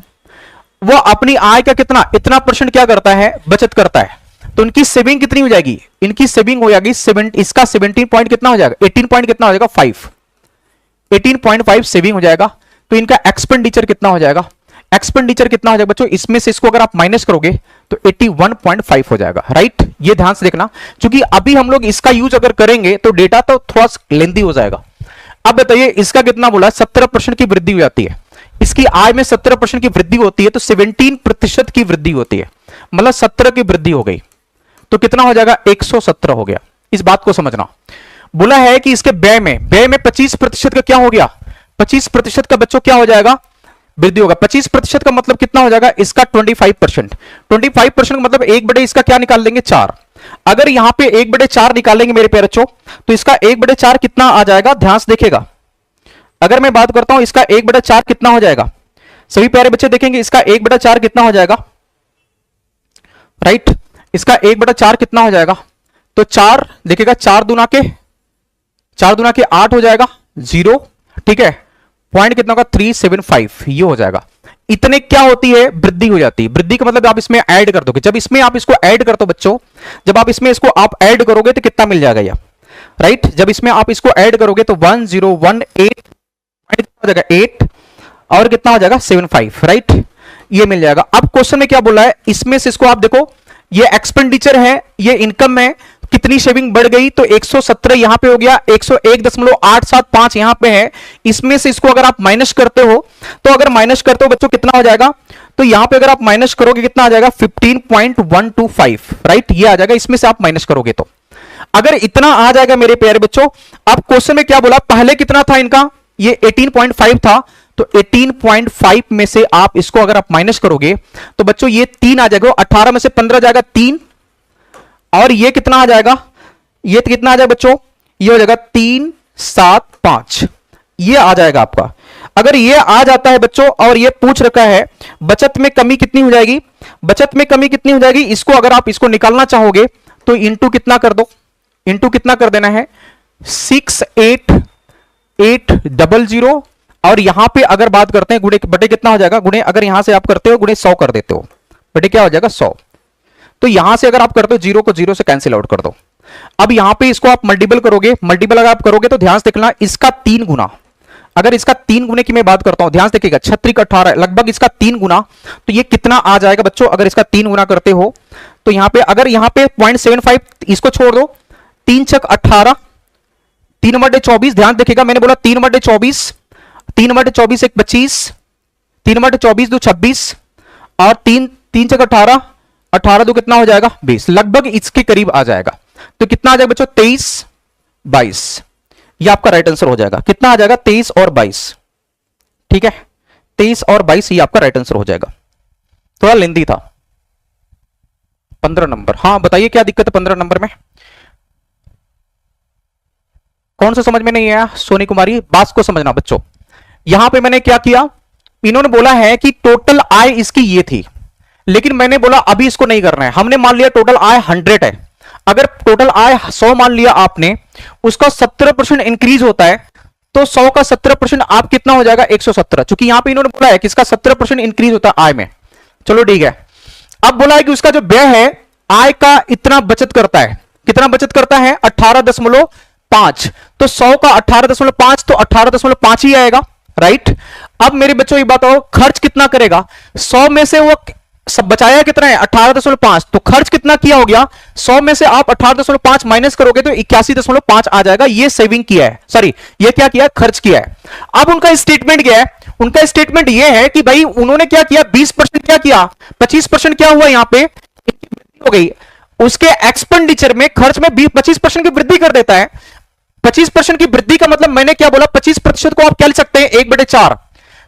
वो अपनी आय का कितना इतना परसेंट क्या करता है बचत करता है, तो इनकी सेविंग कितनी हो जाएगी, इनकी सेविंग हो जाएगी इसका 17 पॉइंट कितना हो जाएगा 18 पॉइंट कितना हो जाएगा 5, 18.5 सेविंग हो जाएगा। तो इनका एक्सपेंडिचर कितना हो जाएगा, एक्सपेंडिचर कितना हो जाएगा बच्चों, इसमें से इसको अगर आप माइनस करोगे तो 81.5 हो जाएगा, राइट। ये ध्यान से देखना, क्योंकि अभी हम लोग इसका यूज अगर करेंगे तो डेटा तो थोड़ा लेंदी हो जाएगा। अब बताइए इसका कितना बोला, 17% की वृद्धि हो जाती है, इसकी आय में 17% की वृद्धि होती है, तो 17% की वृद्धि होती है, मतलब 17 की वृद्धि हो गई, तो कितना हो जाएगा 117 हो गया। इस बात को समझना, बोला है कि इसके व्यय में 25% का क्या हो गया, 25% का बच्चों क्या हो जाएगा वृद्धि होगा। 25% का मतलब कितना हो जाएगा इसका 25%, 25% का मतलब 1/, इसका क्या निकाल लेंगे 4। अगर यहां पे 1/4 निकालेंगे मेरे प्यारे बच्चों, तो इसका 1/4 कितना आ जाएगा, ध्यान से देखेगा। अगर मैं बात करता हूं इसका 1/4 कितना हो जाएगा, सभी प्यारे बच्चे देखेंगे इसका 1/4 कितना हो जाएगा, राइट, इसका 1/4 कितना हो जाएगा, तो 4 देखिएगा 4 दूना के 8 हो जाएगा 0, ठीक है, पॉइंट कितना होगा 375, ये हो जाएगा। इतने क्या होती है वृद्धि हो जाती है, वृद्धि का मतलब आप इसमें ऐड कर दोगे, जब इसमें आप इसको ऐड कर दो बच्चों, जब आप इसमें इसको आप ऐड करोगे तो कितना मिल जाएगा, राइट, जब इसमें आप इसको ऐड करोगे तो 1018 हो जाएगा 8 और कितना हो जाएगा 75, राइट, ये मिल जाएगा। अब क्वेश्चन में क्या बोला है, इसमें से इसको आप देखो, ये एक्सपेंडिचर है, ये इनकम है, कितनी सेविंग बढ़ गई, तो 117 यहां पे हो गया, 101.875 यहां पे है, इसमें से इसको अगर आप माइनस करते हो, तो अगर माइनस करते हो बच्चों कितना हो जाएगा, तो यहां पे अगर आप माइनस करोगे कितना आ जाएगा 15.125, राइट, ये आ जाएगा, इसमें से आप माइनस करोगे तो अगर इतना आ जाएगा मेरे प्यारे बच्चों। अब क्वेश्चन में क्या बोला, पहले कितना था इनका, ये 18.5 था, तो 18.5 में से आप इसको अगर आप माइनस करोगे तो बच्चों ये 3 आ जाएगा, 18 में से 15 जाएगा 3, और ये कितना आ जाएगा, ये कितना आ जाएगा बच्चों, ये हो जाएगा 375, ये आ जाएगा आपका। अगर ये आ जाता है बच्चों, और ये पूछ रखा है बचत में कमी कितनी हो जाएगी, बचत में कमी कितनी हो जाएगी, इसको अगर आप इसको निकालना चाहोगे तो इंटू कितना कर दो, इंटू कितना कर देना है 68800, और यहां पे अगर बात करते हैं गुणे बटे कितना हो जाएगा, गुणे अगर यहां से आप करते हो गुणे 100 कर देते हो, बटे क्या हो जाएगा 100, तो यहां से अगर आप करते हो 0 को 0 से कैंसिल आउट कर दो। अब यहां पे इसको आप मल्टीपल करोगे, मल्टीपल अगर आप करोगे तो ध्यान से देखना इसका 3 गुना, अगर इसका 3 गुने की मैं बात करता हूं, ध्यान से देखिएगा 36 18 लगभग इसका 3 गुना, तो ये कितना आ जाएगा बच्चों, अगर इसका 3 गुना करते हो तो यहां पे अगर यहां पे 0.75 इसको छोड़ दो, 3 छक 18, 3/24, ध्यान देखिएगा मैंने बोला 3/24, 3/24 एक 25, 3/24 2 26, और 3 छक 18, 18 दो कितना हो जाएगा 20, लगभग इसके करीब आ जाएगा। तो कितना आ जाएगा बच्चों 23 22, ये आपका राइट आंसर हो जाएगा। कितना आ जाएगा 23 और 22, ठीक है, 23 और 22 ये आपका राइट आंसर हो जाएगा। थोड़ा लेंदी था। 15 नंबर, हाँ बताइए क्या दिक्कत है 15 नंबर में, कौन सा समझ में नहीं आया सोनी कुमारी, बात को समझना बच्चों। यहां पे मैंने क्या किया, इन्होंने बोला है कि टोटल आय इसकी ये थी, लेकिन मैंने बोला अभी इसको नहीं करना है, हमने मान लिया टोटल आय 100 है, अगर टोटल आय 100 मान लिया आपने, उसका 17% इंक्रीज होता है, तो 100 का 17% आप कितना हो जाएगा 117, क्योंकि यहां पे इन्होंने बोला है कि इसका 17% इंक्रीज होता है आय में। चलो ठीक है, अब बोला है कि उसका जो व्यय है आय का इतना बचत करता है, कितना बचत करता है 18.5, तो 100 का 18.5 तो 18.5 ही आएगा, राइट। अब मेरे बच्चों ये बताओ खर्च कितना करेगा, 100 में से वो सब बचाया कितना है 18.5, तो खर्च कितना किया हो गया, 100 में से आप 18.5 माइनस करोगे तो 81.5 आ जाएगा। ये सेविंग किया है, सॉरी ये क्या किया, खर्च किया है। अब उनका स्टेटमेंट क्या है, उनका स्टेटमेंट ये है कि भाई उन्होंने क्या किया, 20% क्या किया, 25% क्या हुआ यहां पे हो गई, उसके एक्सपेंडिचर में खर्च में 25% की वृद्धि कर देता है। 25% की वृद्धि का मतलब मैंने क्या बोला, 25% को आप क्या लिख सकते हैं 1/4,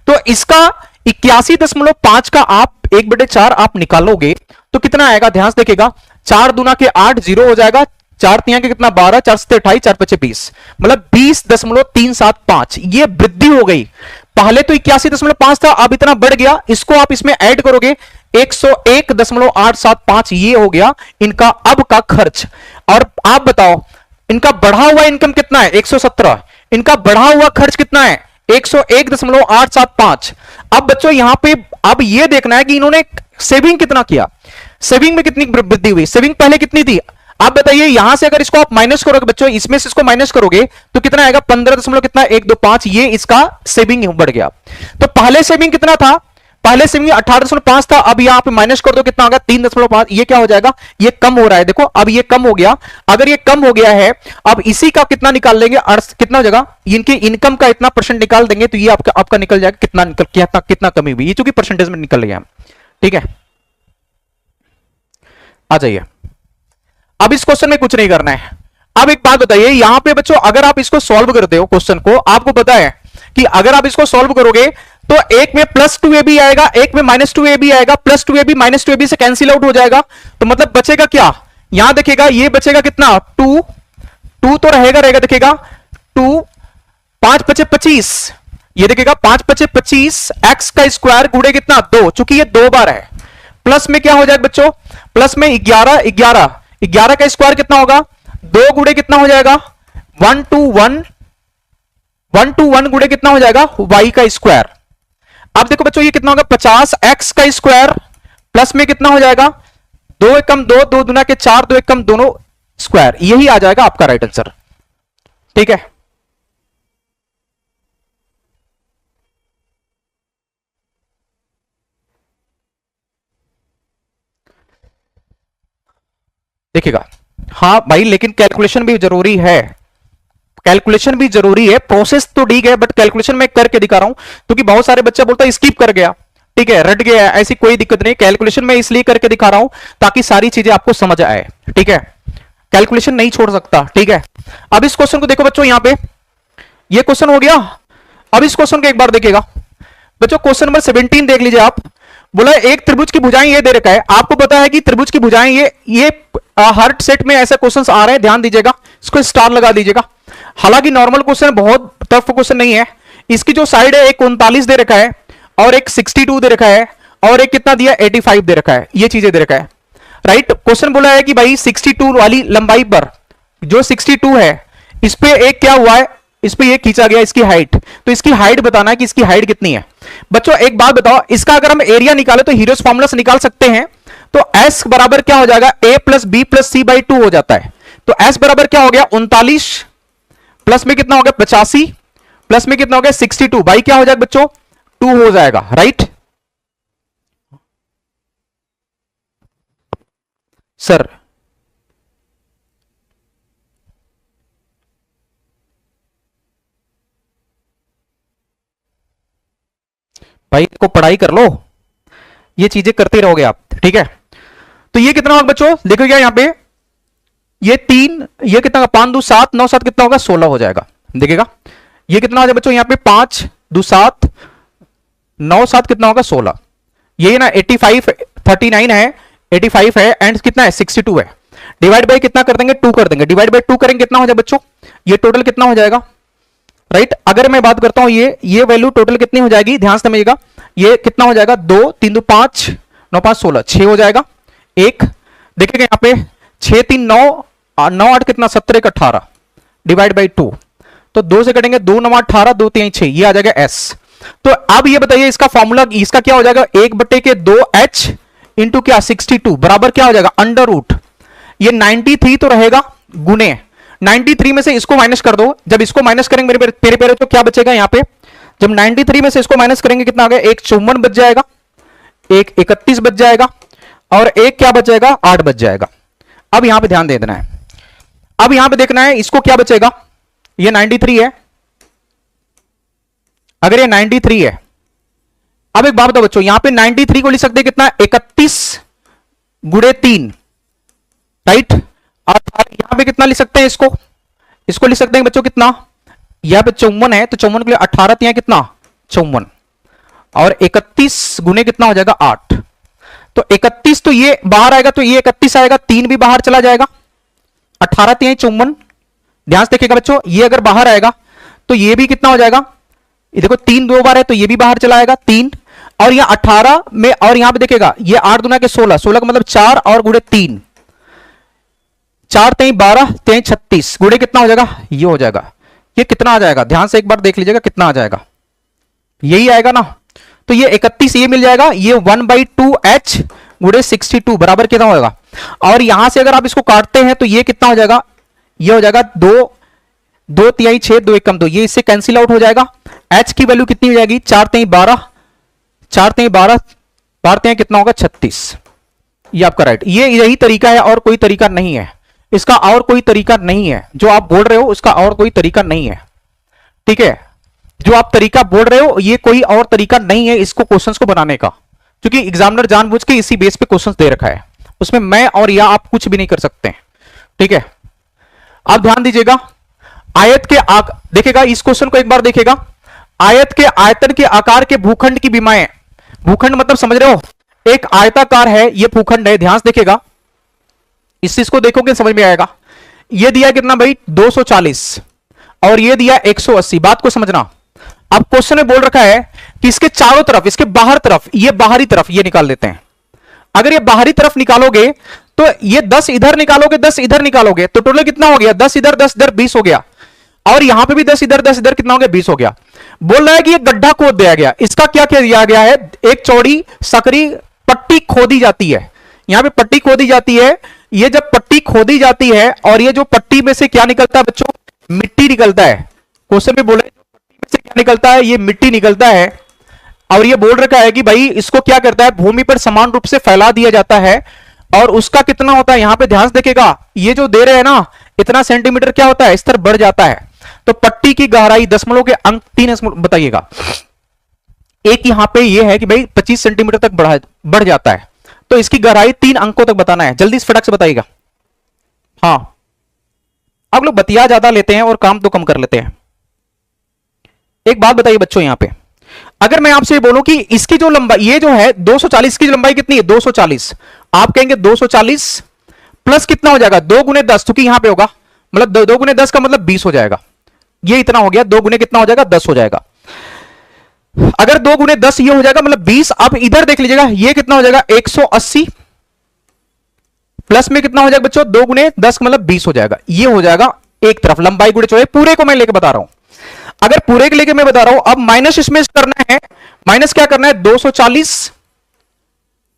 तो इसका 81.5 का आप 1/4 आप निकालोगे तो कितना आएगा, ध्यान से देखिएगा, 4 दूना के 8, 0 हो जाएगा, 4 तिया के कितना 12, 4 से 28, 4 पचे 20, मतलब 20.375 ये वृद्धि हो गई। पहले तो 81.5 था, अब इतना बढ़ गया, इसको आप इसमें ऐड करोगे 101.875 ये हो गया इनका अब का खर्च। और आप बताओ इनका बढ़ा हुआ इनकम कितना है 117, इनका बढ़ा हुआ खर्च कितना है 101.875। अब बच्चों यहां पे अब ये देखना है कि इन्होंने सेविंग कितना किया, सेविंग में कितनी वृद्धि हुई, सेविंग पहले कितनी थी आप बताइए। यहां से अगर इसको आप माइनस करोगे बच्चों, इसमें से इसको माइनस करोगे तो कितना आएगा 15 कितना 125, ये इसका सेविंग बढ़ गया। तो पहले सेविंग कितना था, पहले सेविंग 18.5 था, अब यहां पे माइनस कर दो कितना होगा 3.5, ये क्या हो जाएगा, ये कम हो रहा है, देखो अब ये कम हो गया। अगर ये कम हो गया है, अब इसी का कितना निकाल लेंगे, कितना हो जाएगा, इनके इनकम का इतना परसेंट निकाल देंगे तो ये आपका निकल जाएगा कितना निकल कितना कमी हुई, ये चूंकि परसेंटेज में निकल गया। ठीक है, आ जाइए। अब इस क्वेश्चन में कुछ नहीं करना है। अब एक बात बताइए यहां पे बच्चों, अगर आप इसको सॉल्व करते हो क्वेश्चन को, आपको पता है कि अगर आप इसको सॉल्व करोगे तो एक में +2ab आएगा, एक में -2ab आएगा, +2ab -2ab से कैंसिल आउट हो जाएगा, तो मतलब बचेगा क्या, यहां देखिएगा ये बचेगा कितना 2 तो रहेगा देखिएगा 2, 5 पचे 25, ये देखिएगा 5 पचे 25, x का स्क्वायर गुणे कितना 2, चूंकि ये 2 बार है। प्लस में क्या हो जाएगा बच्चों, प्लस में 11 का स्क्वायर कितना होगा 2 गुणे कितना हो जाएगा 1 to 1 गुणे कितना हो जाएगा y का स्क्वायर। अब देखो बच्चों ये कितना होगा 50 x का स्क्वायर प्लस में कितना हो जाएगा 2 एकम 2, 2 दूना के 4, 2 एकम दोनों स्क्वायर, यही आ जाएगा आपका राइट आंसर। ठीक है, देखिएगा। हाँ भाई लेकिन कैलकुलेशन भी जरूरी है, कैलकुलेशन भी जरूरी है, प्रोसेस तो ठीक है बट कैलकुलेशन मैं करके दिखा रहा हूं, क्योंकि बहुत सारे बच्चे बोलता है स्किप कर गया, ठीक है रट गया, ऐसी कोई दिक्कत नहीं, कैलकुलेशन में इसलिए करके दिखा रहा हूं ताकि सारी चीजें आपको समझ आए। ठीक है, कैलकुलेशन नहीं छोड़ सकता। ठीक है, अब इस क्वेश्चन को देखो बच्चों, यहां पे ये क्वेश्चन हो गया। अब इस क्वेश्चन को एक बार देखिएगा बच्चों, क्वेश्चन नंबर 17 देख लीजिए आप। बोला एक त्रिभुज की भुजाएं ये दे रखा है, आपको पता है कि त्रिभुज की भुजाएं ये हर सेट में ऐसे क्वेश्चंस आ रहे हैं, ध्यान दीजिएगा, इसको स्टार लगा दीजिएगा। हालांकि नॉर्मल क्वेश्चन बहुत टफ क्वेश्चन नहीं है। इसकी जो साइड है एक 39 दे रखा है और एक 62 दे रखा है और एक कितना दिया 85 दे रखा है, ये चीजें दे रखा है राइट। क्वेश्चन बोला है कि भाई 62 वाली लंबाई पर जो 62 है इस पे एक क्या हुआ है, इस पे ये खींचा गया इसकी हाइट, तो इसकी हाइट बताना है कि इसकी हाइट कितनी है। बच्चों एक बात बताओ, इसका अगर हम एरिया निकाले तो हीरोज फॉर्मूला से निकाल सकते हैं, तो S बराबर क्या हो जाएगा a + b + c/2 हो जाता है। तो S बराबर क्या हो गया 39 प्लस में कितना हो गया 85 प्लस में कितना हो गया 62, भाई क्या हो जाएगा बच्चों 2 हो जाएगा राइट। सर भाई को पढ़ाई कर लो, ये चीजें करते रहोगे आप। ठीक है, तो ये कितना होगा बच्चों देखो क्या यहां पे, ये 3, ये कितना 5 2 7 9 7 कितना होगा 16 हो जाएगा, देखिएगा ये कितना हो जाएगा बच्चों, यहां पे 5 2 7 9 7 कितना होगा 16, ये ना 85 39 है, 85 है एंड कितना है 62 है, डिवाइड बाय कितना कर देंगे 2 कर देंगे, डिवाइड बाय 2 करेंगे कितना हो जाएगा बच्चों, ये टोटल कितना हो जाएगा राइट। अगर मैं बात करता हूं ये वैल्यू टोटल कितनी हो जाएगी, ध्यान से समझिएगा, ये कितना हो जाएगा 2 3 2 5 9 5 16 6 हो जाएगा। एक देखिएगा यहां पे 6 3 9 9 8 कितना 17 18 डिवाइड बाई 2, तो 2 से कटेंगे 2 9 18 2 3 6, ये आ जाएगा S। तो अब ये बताइए इसका फॉर्मूला इसका क्या हो जाएगा 1/2h इंटू क्या 62 बराबर क्या हो जाएगा √, ये 93 तो रहेगा गुने 93 में से इसको माइनस कर दो, जब इसको माइनस करेंगे मेरे तो क्या बचेगा यहां पे जब 93 में से इसको माइनस करेंगे कितना आ गया, एक 54 बच जाएगा, एक 31 बच जाएगा और एक क्या बच जाएगा, 8 बच जाएगा। अब यहां पे ध्यान दे देना है, अब यहां पे देखना है इसको क्या बचेगा, ये 93 है, अगर ये 93 है, अब एक बात बताओ बच्चों, यहां पे 93 को लिख सकते हैं कितना, 31 गुणे 3, राइट। और यहां पे कितना लिख सकते हैं इसको लिख सकते हैं बच्चों कितना, यहां पे 54 है तो 54 के लिए 18 तिया कितना 54 और 31 गुने कितना हो जाएगा 8, तो 31 तो ये बाहर आएगा तो ये 31 आएगा, 3 भी बाहर चला जाएगा, 18 तिया 54, ध्यान से देखिएगा बच्चों, ये अगर बाहर आएगा तो ये भी कितना हो जाएगा, ये देखो 3 2 बार है तो ये भी बाहर चला आएगा 3, और यहां 18 में, और यहां पे देखिएगा ये 8 दुना के 16, 16 का मतलब 4 और गुणे 3, 4 तेई 12 तेई 36 गुणे कितना हो जाएगा, ये हो जाएगा, ये कितना आ जाएगा, ध्यान से एक बार देख लीजिएगा कितना आ जाएगा, यही आएगा ना, तो ये 31 ये मिल जाएगा, ये 1/2h गुणे 62 बराबर कितना होगा, और यहां से अगर आप इसको काटते हैं तो ये कितना हो जाएगा, ये हो जाएगा 2 तिहाई 6 2 1 2, ये इससे कैंसिल आउट हो जाएगा, h की वैल्यू कितनी हो जाएगी, 4 तेई 12 4 तेई 12 12 तेई कितना होगा 36, ये आपका राइट, ये यही तरीका है और कोई तरीका नहीं है, इसका और कोई तरीका नहीं है, जो आप बोल रहे हो उसका और कोई तरीका नहीं है, ठीक है, जो आप तरीका बोल रहे हो ये कोई और तरीका नहीं है इसको क्वेश्चंस को बनाने का, क्योंकि एग्जामिनर जानबूझ के इसी बेस पे क्वेश्चंस दे रखा है, उसमें मैं और या आप कुछ भी नहीं कर सकते, ठीक है। आप ध्यान दीजिएगा, आयत के देखेगा इस क्वेश्चन को एक बार देखेगा, आयत के आयतन के आकार के भूखंड की विमाएं, भूखंड मतलब समझ रहे हो, एक आयताकार है ये भूखंड है, ध्यान से देखेगा, इस चीज को देखोगे समझ में आएगा, ये दिया कितना भाई 240 और ये दिया 180, बात को समझना, अब क्वेश्चन में बोल रखा है कि इसके चारों तरफ, इसके बाहर तरफ, ये बाहरी तरफ ये निकाल लेते हैं, अगर ये बाहरी तरफ निकालोगे तो ये 10 इधर निकालोगे 10 इधर निकालोगे तो टोटल कितना हो गया, 10 इधर 20 हो गया, और यहां पे भी 10 इधर कितना हो गया 20 हो गया। बोल रहा है कि ये गड्ढा खोद दिया गया, इसका क्या क्या दिया गया है, एक चौड़ी सकरी पट्टी खोदी जाती है, यहां पे पट्टी खोदी जाती है, ये जब पट्टी खोदी जाती है और ये जो पट्टी में से क्या निकलता है बच्चों, मिट्टी निकलता है, क्वेश्चन में बोले पट्टी में से क्या निकलता है, ये मिट्टी निकलता है, और ये बोल रखा है कि भाई इसको क्या करता है, भूमि पर समान रूप से फैला दिया जाता है, और उसका कितना होता है, यहां पे ध्यान से देखिएगा, ये जो दे रहे हैं ना इतना सेंटीमीटर क्या होता है, स्तर बढ़ जाता है, तो पट्टी की गहराई दशमलव के अंक 3 बताइएगा, एक यहां पे ये है कि भाई 25 सेंटीमीटर तक बढ़ जाता है, तो इसकी गहराई 3 अंकों तक बताना है, जल्दी फटाक से बताइएगा। हाँ आप लोग बतिया ज्यादा लेते हैं और काम तो कम कर लेते हैं। एक बात बताइए बच्चों, यहां पे अगर मैं आपसे बोलूं कि इसकी जो लंबाई ये जो है 240 की लंबाई कितनी है 240, आप कहेंगे 240 प्लस कितना हो जाएगा 2 गुने 10, क्योंकि यहां पे होगा मतलब 2 गुने 10 का मतलब 20 हो जाएगा, ये इतना हो गया, 2 गुने कितना हो जाएगा 10 हो जाएगा, अगर 2 गुने 10 ये हो जाएगा मतलब 20, अब इधर देख लीजिएगा ये कितना हो जाएगा 180 प्लस में कितना हो जाएगा बच्चों 2 गुने 10 मतलब 20 हो जाएगा, ये हो जाएगा एक तरफ लंबाई गुणे चौड़ाई, पूरे को मैं लेके बता रहा हूं, अगर पूरे के लेके मैं बता रहा हूं, अब माइनस इसमें करना है, माइनस क्या करना है 240,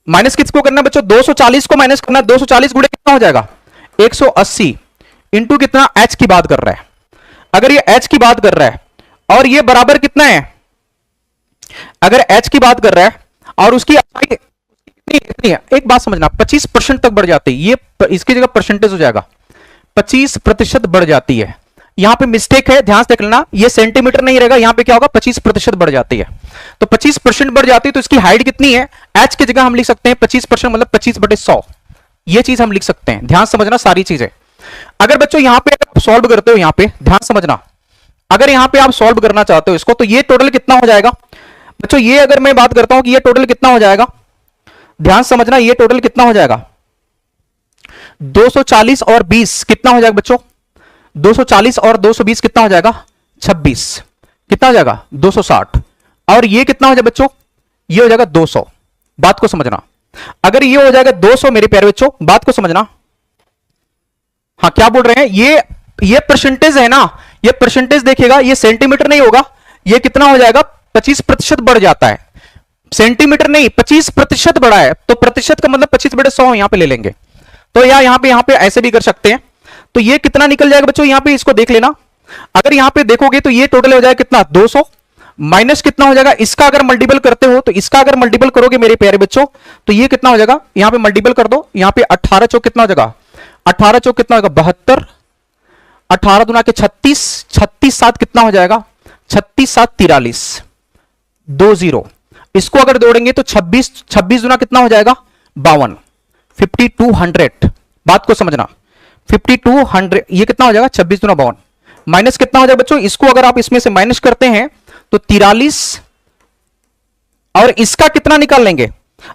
माइनस किसको करना है बच्चों 240 को माइनस करना है, 240 गुणे कितना हो जाएगा 180 इंटू कितना h की बात कर रहा है, अगर ये h की बात कर रहा है और ये बराबर कितना है, अगर h की बात कर रहा है और उसकी कितनी है, एक बात समझना 25% तक बढ़ जाती है, ये इसकी जगह परसेंटेज हो जाएगा 25% बढ़ जाती है, यहां पे मिस्टेक है ध्यान से देख लेना, ये सेंटीमीटर नहीं रहेगा, यहां पे क्या होगा 25% बढ़ जाती है, तो 25% बढ़ जाती है तो इसकी हाइट कितनी है, h की जगह हम लिख सकते हैं 25% मतलब 25/100, ये चीज हम लिख सकते हैं, ध्यान समझना सारी चीजें। अगर बच्चों यहां पे आप सॉल्व करते हो, यहां पे ध्यान समझना, अगर यहां पे आप सॉल्व करना चाहते हो इसको तो ये टोटल कितना हो जाएगा बच्चों, ये अगर मैं बात करता हूं कि ये टोटल कितना हो जाएगा, ध्यान समझना, ये टोटल कितना हो जाएगा 240 और 20 कितना हो जाएगा बच्चों, 240 और 220 कितना हो जाएगा 26, कितना हो जाएगा 260, और ये कितना हो जाएगा बच्चों, ये हो जाएगा 200, बात को समझना, अगर ये हो जाएगा 200 मेरे प्यारे बच्चों, बात को समझना, हाँ क्या बोल रहे हैं, ये परसेंटेज है ना, ये परसेंटेज देखिएगा, ये सेंटीमीटर नहीं होगा, ये कितना हो जाएगा 25% बढ़ जाता है, सेंटीमीटर नहीं 25% बढ़ा है, तो प्रतिशत का मतलब 25/100 यहां पे ले लेंगे, तो यहां पे ऐसे भी कर सकते हैं, तो ये कितना निकल जाएगा बच्चों, यहां पे इसको देख लेना, अगर यहां पे देखोगे तो ये टोटल हो जाएगा कितना 200, माइनस कितना हो जाएगा, इसका अगर मल्टीपल करते हो तो इसका अगर मल्टीपल करोगे मेरे प्यारे बच्चों तो ये कितना हो जाएगा, यहां पे मल्टीपल कर दो, यहां पे 18 चौक कितना हो जाएगा, 18 चौक कितना होगा 72, 18 दुना के 36, 36 7 कितना हो जाएगा, 36 7 43, 20। इसको अगर जोड़ेंगे तो 26, 26 दुना कितना हो जाएगा 52, 5200। बात को समझना, 5200 ये कितना हो जाएगा 26 दुना 52, माइनस कितना हो जाएगा बच्चों, इसको अगर आप इसमें से माइनस करते हैं तो 43, और इसका कितना निकाल लेंगे,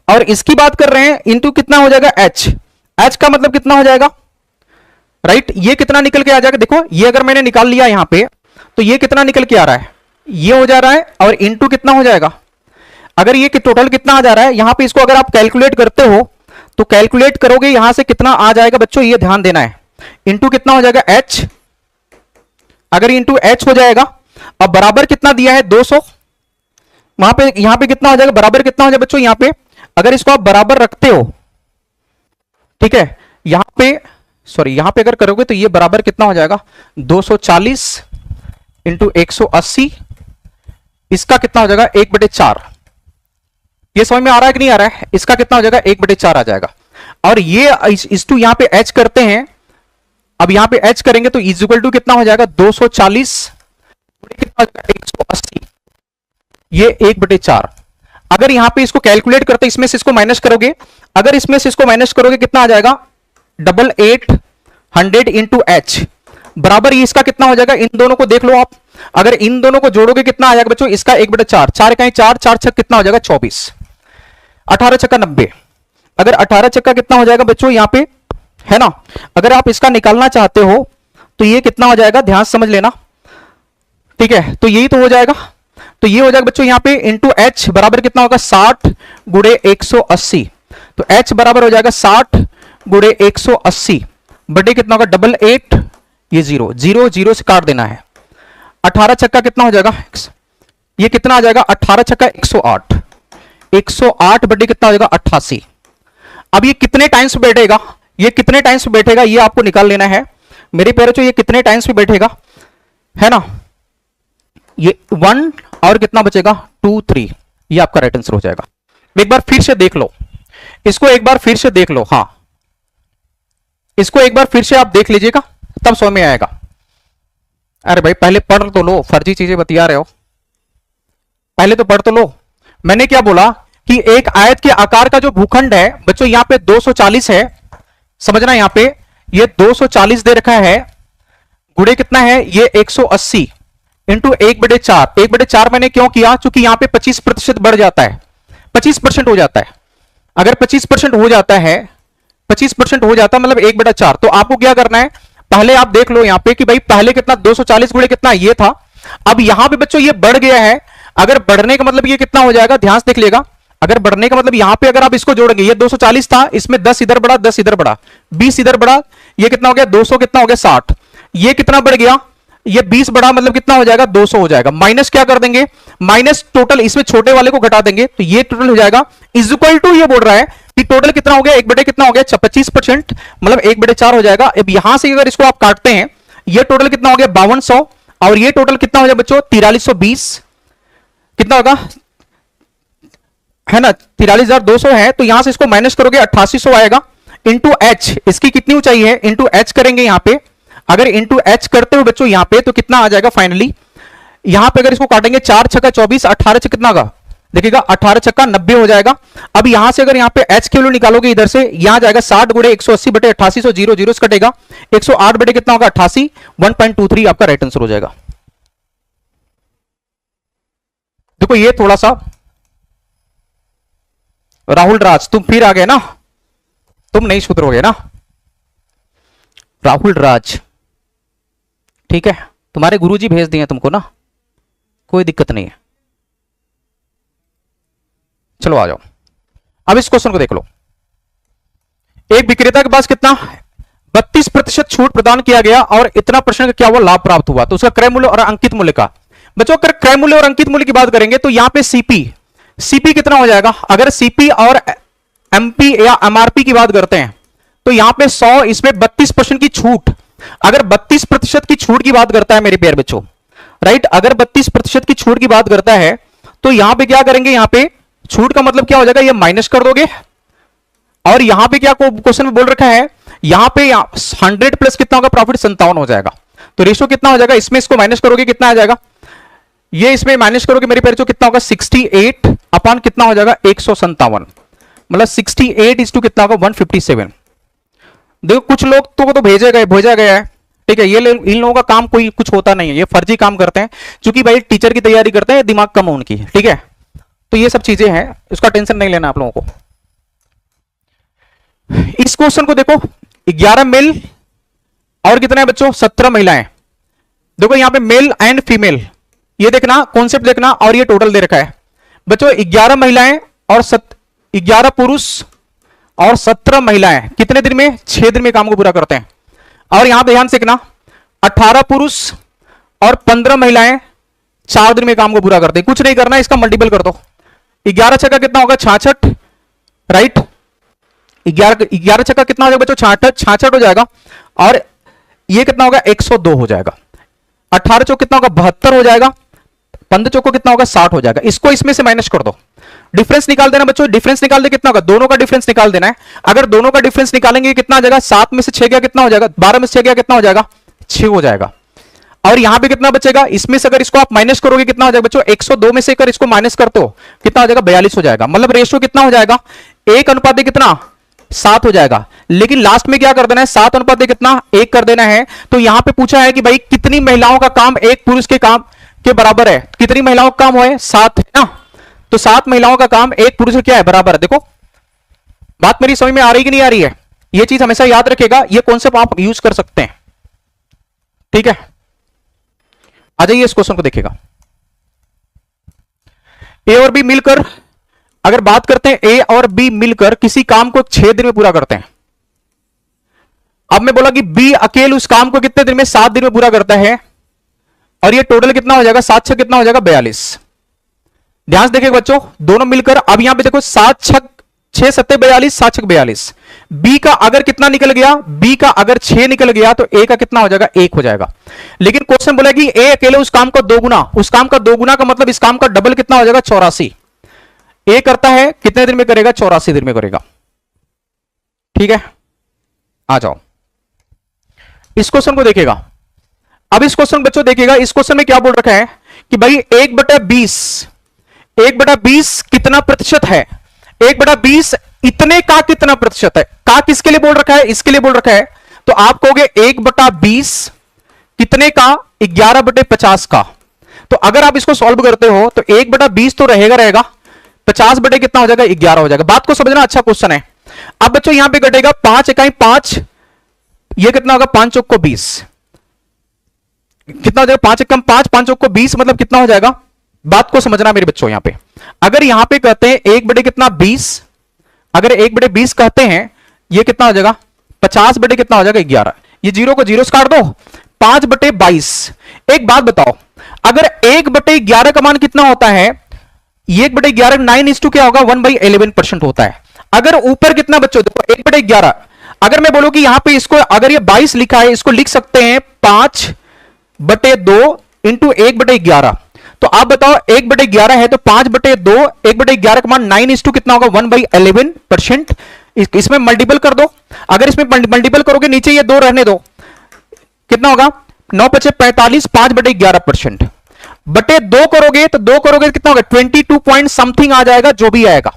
और इसकी बात कर रहे हैं इंटू कितना हो जाएगा h, h का मतलब कितना हो जाएगा, राइट ये कितना निकल के आ जाएगा, देखो ये अगर मैंने निकाल लिया यहां पे तो ये कितना निकल के आ रहा है, ये हो जा रहा है, और इंटू कितना हो जाएगा, अगर ये टोटल कितना आ जा रहा है यहां पे, इसको अगर आप कैलकुलेट करते हो तो कैलकुलेट करोगे यहां से कितना आ जाएगा बच्चों, ये ध्यान देना है, इंटू कितना हो जाएगा h, अगर इंटू h हो जाएगा, अब बराबर कितना दिया है 200, वहां पे यहां पे कितना हो जाएगा, बराबर कितना हो जाएगा बच्चों, यहां पे अगर इसको आप बराबर रखते हो, ठीक है, यहां पे सॉरी यहां पे अगर करोगे तो ये बराबर कितना हो जाएगा 240 इंटू 180, इसका कितना हो जाएगा 1/4, ये समझ में आ रहा है कि नहीं आ रहा है, इसका कितना हो जाएगा 1/4 आ जाएगा, और ये इस टू यहां पे h करते हैं, अब यहां पे h करेंगे तो इज इक्वल टू कितना हो जाएगा 240 कितना हो जाएगा 180, ये 1/4। अगर यहां पे इसको कैलकुलेट करते इसमें से इसको माइनस करोगे, अगर इसमें से इसको माइनस करोगे कितना आ जाएगा 8800 इंटू h, बराबर ये इसका कितना हो जाएगा, इन दोनों को देख लो आप, अगर इन दोनों को जोड़ोगे कितना आ जाएगा बच्चों, इसका 1/4, 4 का 4, 4 छक कितना हो जाएगा 24, 18 छक्का 90, अगर 18 छक्का कितना हो जाएगा बच्चों यहां पे, है ना, अगर आप इसका निकालना चाहते हो तो ये कितना हो जाएगा, ध्यान समझ लेना, ठीक है, तो यही तो हो जाएगा, तो ये हो जाएगा बच्चों यहां पे इंटू h बराबर कितना होगा 60 गुणे 180, तो h बराबर हो जाएगा 60 गुणे 180 बटे कितना होगा 88, ये 0 0 0 से काट देना है, 18 छक्का कितना हो जाएगा, ये कितना आ जाएगा 18 छक्का 108, 108 बटे कितना हो जाएगा 88। अब ये कितने टाइम्स पे बैठेगा, ये कितने टाइम्स पे बैठेगा ये आपको निकाल लेना है मेरे प्यारे बच्चों, ये कितने टाइम्स पे बैठेगा, है ना, ये 1 और कितना बचेगा 2 3, ये आपका राइट आंसर हो जाएगा। एक बार फिर से देख लो इसको, एक बार फिर से देख लो, हाँ इसको एक बार फिर से आप देख लीजिएगा तब समझ में आएगा। अरे भाई पहले पढ़ तो लो, फर्जी चीजें बतिया रहे हो, पहले तो पढ़ तो लो। मैंने क्या बोला कि एक आयत के आकार का जो भूखंड है बच्चों यहां पे 240 है, समझना यहां पे ये 240 दे रखा है, गुणे कितना है ये 180 इंटू 1/4, 1/4 मैंने क्यों किया, क्योंकि यहां पे 25% बढ़ जाता है, 25% हो जाता है, अगर 25% हो जाता है, 25% हो जाता है मतलब 1/4, तो आपको क्या करना है पहले आप देख लो यहां पे कि भाई पहले कितना 240 गुणे कितना ये था, अब यहां पे बच्चों ये बढ़ गया है, अगर बढ़ने का मतलब ये कितना हो जाएगा, ध्यान से देख लेगा, अगर बढ़ने का मतलब यहां पे अगर आप इसको जोड़ेंगे, ये 240 था, इसमें 10 इधर बढ़ा 10 इधर बढ़ा 20 इधर बढ़ा, ये कितना हो गया 200 कितना हो गया 60, ये कितना बढ़ गया, ये 20 बढ़ा मतलब कितना हो जाएगा 200 हो जाएगा, माइनस क्या कर देंगे, माइनस टोटल इसमें छोटे वाले को घटा देंगे तो ये टोटल हो जाएगा इज इक्वल टू, ये बोल रहा है कि टोटल कितना हो गया 1 कितना हो गया 25%, मतलब 1/4 हो जाएगा। अब यहां से अगर इसको आप काटते हैं ये टोटल कितना हो गया 5200, और ये टोटल कितना हो जाएगा बच्चों 4320, कितना होगा है ना 43200 है, तो यहां से इसको माइनस करोगे 8800 आएगा, इंटू एच, इसकी कितनी ऊंचाई है इंटू एच करेंगे यहां पे, अगर इंटू एच करते हो बच्चों यहां पे तो कितना आ जाएगा फाइनली, यहां पे अगर इसको काटेंगे 4 छक्का 24, 18 छक्का कितना होगा देखिएगा 18 छक्का 90 हो जाएगा। अब यहां से अगर यहां पे एच की वैल्यू निकालोगे इधर से, यहां जाएगा 60 गुणे 180 बटे 8800, 0 0 से कटेगा, 108 बटे कितना होगा 88, 1.23 आपका राइट आंसर हो जाएगा। देखो ये थोड़ा सा राहुल राज तुम फिर आ गए ना, तुम नहीं सुधरोगे ना राहुल राज, ठीक है तुम्हारे गुरुजी भेज दिए तुमको ना, कोई दिक्कत नहीं है, चलो आ जाओ। अब इस क्वेश्चन को देख लो, एक विक्रेता के पास कितना 32% छूट प्रदान किया गया और इतना परसेंट का क्या हुआ लाभ प्राप्त हुआ, तो उसका क्रय मूल्य और अंकित मूल्य का, बच्चों अगर क्रय मूल्य और अंकित मूल्य की बात करेंगे तो यहां पे सीपी कितना हो जाएगा, अगर सीपी और एमपी या एमआरपी की बात करते हैं तो यहां पे 100, इसमें 32% की छूट, अगर 32% की छूट की बात करता है मेरे प्यारे बच्चों राइट। अगर 32% की छूट की बात करता है तो यहां पे क्या करेंगे, यहां पे छूट का मतलब क्या हो जाएगा, ये माइनस कर दोगे। और यहां पे क्या क्वेश्चन में बोल रखा है, यहां पे 100 प्लस कितना होगा प्रॉफिट, 57 हो जाएगा। तो रेशो कितना हो जाएगा, इसमें इसको माइनस करोगे कितना आ जाएगा, ये इसमें माइनस करोगे मेरे पैर, कितना होगा 68 अपॉन कितना हो जाएगा 157, मतलब 68 इज टू कितना होगा 157। देखो कुछ लोग तो भेजा गया है, ठीक है। ये इन लोगों का काम कोई कुछ होता नहीं है, ये फर्जी काम करते हैं, क्योंकि भाई टीचर की तैयारी करते हैं, दिमाग कम है उनकी, ठीक है। तो ये सब चीजें हैं, उसका टेंशन नहीं लेना आप लोगों को। इस क्वेश्चन को देखो, 11 मेल और कितना है बच्चों 17 महिलाएं। देखो यहां पे मेल एंड फीमेल, ये देखना कॉन्सेप्ट देखना, और ये टोटल दे रखा है बच्चों 11 महिलाएं और 11 पुरुष और 17 महिलाएं कितने दिन में, 6 दिन में काम को पूरा करते हैं। और यहां पे ध्यान से देखना 18 पुरुष और 15 महिलाएं 4 दिन में काम को पूरा करते हैं। कुछ नहीं करना, इसका मल्टीपल कर दो, 11 छक्का कितना होगा 66, राइट। 11 छक्का कितना हो जाएगा बच्चों 66 हो जाएगा, और ये कितना होगा 102 हो जाएगा। 18 चौक कितना होगा 72 हो जाएगा, 15 चौक को कितना होगा 60 हो जाएगा। इसको इसमें से माइनस कर दो, डिफरेंस निकाल देना बच्चों, डिफरेंस निकाल दे कितना होगा, दोनों का डिफरेंस निकाल देना है। अगर दोनों का डिफरेंस निकालेंगे कितना हो जाएगा, 7 में से 6 गया कितना हो जाएगा, 12 में से 6 गया कितना हो जाएगा 6 हो जाएगा। और यहां पे कितना बचेगा, इसमें से अगर इसको आप माइनस करोगे कितना हो जाएगा बच्चों, 102 में से अगर इसको माइनस करते हो कितना हो जाएगा 42 हो जाएगा। मतलब रेशियो कितना हो जाएगा 1 अनुपात कितना 7 हो जाएगा। लेकिन लास्ट में क्या कर देना है, 7 अनुपात कितना 1 कर देना है। तो यहां पे पूछा है कि भाई कितनी महिलाओं का काम एक पुरुष के काम के बराबर है, कितनी महिलाओं का काम है 7 है ना। तो 7 महिलाओं का काम एक पुरुष से क्या है बराबर है। देखो बात मेरी समझ में आ रही कि नहीं आ रही है, यह चीज हमेशा याद रखेगा, यह कॉन्सेप्ट आप यूज कर सकते हैं, ठीक है। आ जाइए इस क्वेश्चन को देखिएगा, ए और बी मिलकर, अगर बात करते हैं ए और बी मिलकर किसी काम को 6 दिन में पूरा करते हैं। अब मैं बोला कि बी अकेले उस काम को कितने दिन में, 7 दिन में पूरा करता है। और ये टोटल कितना हो जाएगा, 7 छक कितना हो जाएगा 42। ध्यान से देखिए बच्चों, दोनों मिलकर, अब यहां पे देखो 7 छक 6 सत्ते 42, 7 छक 42। बी का अगर कितना निकल गया, बी का अगर 6 निकल गया तो ए का कितना हो जाएगा 1 हो जाएगा। लेकिन क्वेश्चन बोला कि ए अकेले उस काम का 2 गुना, उस काम का 2 गुना का मतलब इस काम का डबल कितना हो जाएगा 84। ए करता है कितने दिन में करेगा, 84 दिन में करेगा, ठीक है। आ जाओ इस क्वेश्चन को देखेगा। अब इस क्वेश्चन बच्चों देखिएगा, इस क्वेश्चन में क्या बोल रखा है कि भाई 1/20 कितना प्रतिशत है, 1/20 इतने का कितना प्रतिशत है। का किसके लिए बोल रखा है, इसके लिए बोल रखा है। तो आप कहोगे 1/20 कितने का, 11/50 का। तो अगर आप इसको सॉल्व करते हो तो 1/20 तो रहेगा 50 बटे कितना हो जाएगा 11 हो जाएगा। बात को समझना, अच्छा क्वेश्चन है। अब बच्चों यहां पे घटेगा 5 इकाई 5, ये कितना होगा 5 चौक को 20, कितना हो जाएगा 5 एकम 5, 5 चौक को 20, मतलब कितना हो जाएगा। बात को समझना मेरे बच्चों, यहां पे अगर यहां पे कहते हैं 1 बटे कितना 20, अगर 1/20 कहते हैं ये कितना हो जाएगा 50 बटे कितना हो जाएगा 11। ये जीरो को जीरो से काट दो, 5/22। एक बात बताओ, अगर 1/11 का मान कितना होता है, 1/11 9 क्या होगा 1/11% होता है। अगर ऊपर कितना बच्चों देखो 1/11, अगर मैं बोलूं कि यहां पे इसको अगर ये 22 लिखा है, इसको लिख सकते हैं 5/2 इंटू 1/11। तो आप बताओ 1/11 है तो 5/2, 1/11 का मान 9 कितना होगा 1/11%। इसमें मल्टीपल कर दो, अगर इसमें मल्टीपल करोगे नीचे ये 2 रहने दो, कितना होगा 9×5=45, 5/11%। बटे 2 करोगे तो 2 करोगे कितना होगा 22 पॉइंट समथिंग आ जाएगा, जो भी आएगा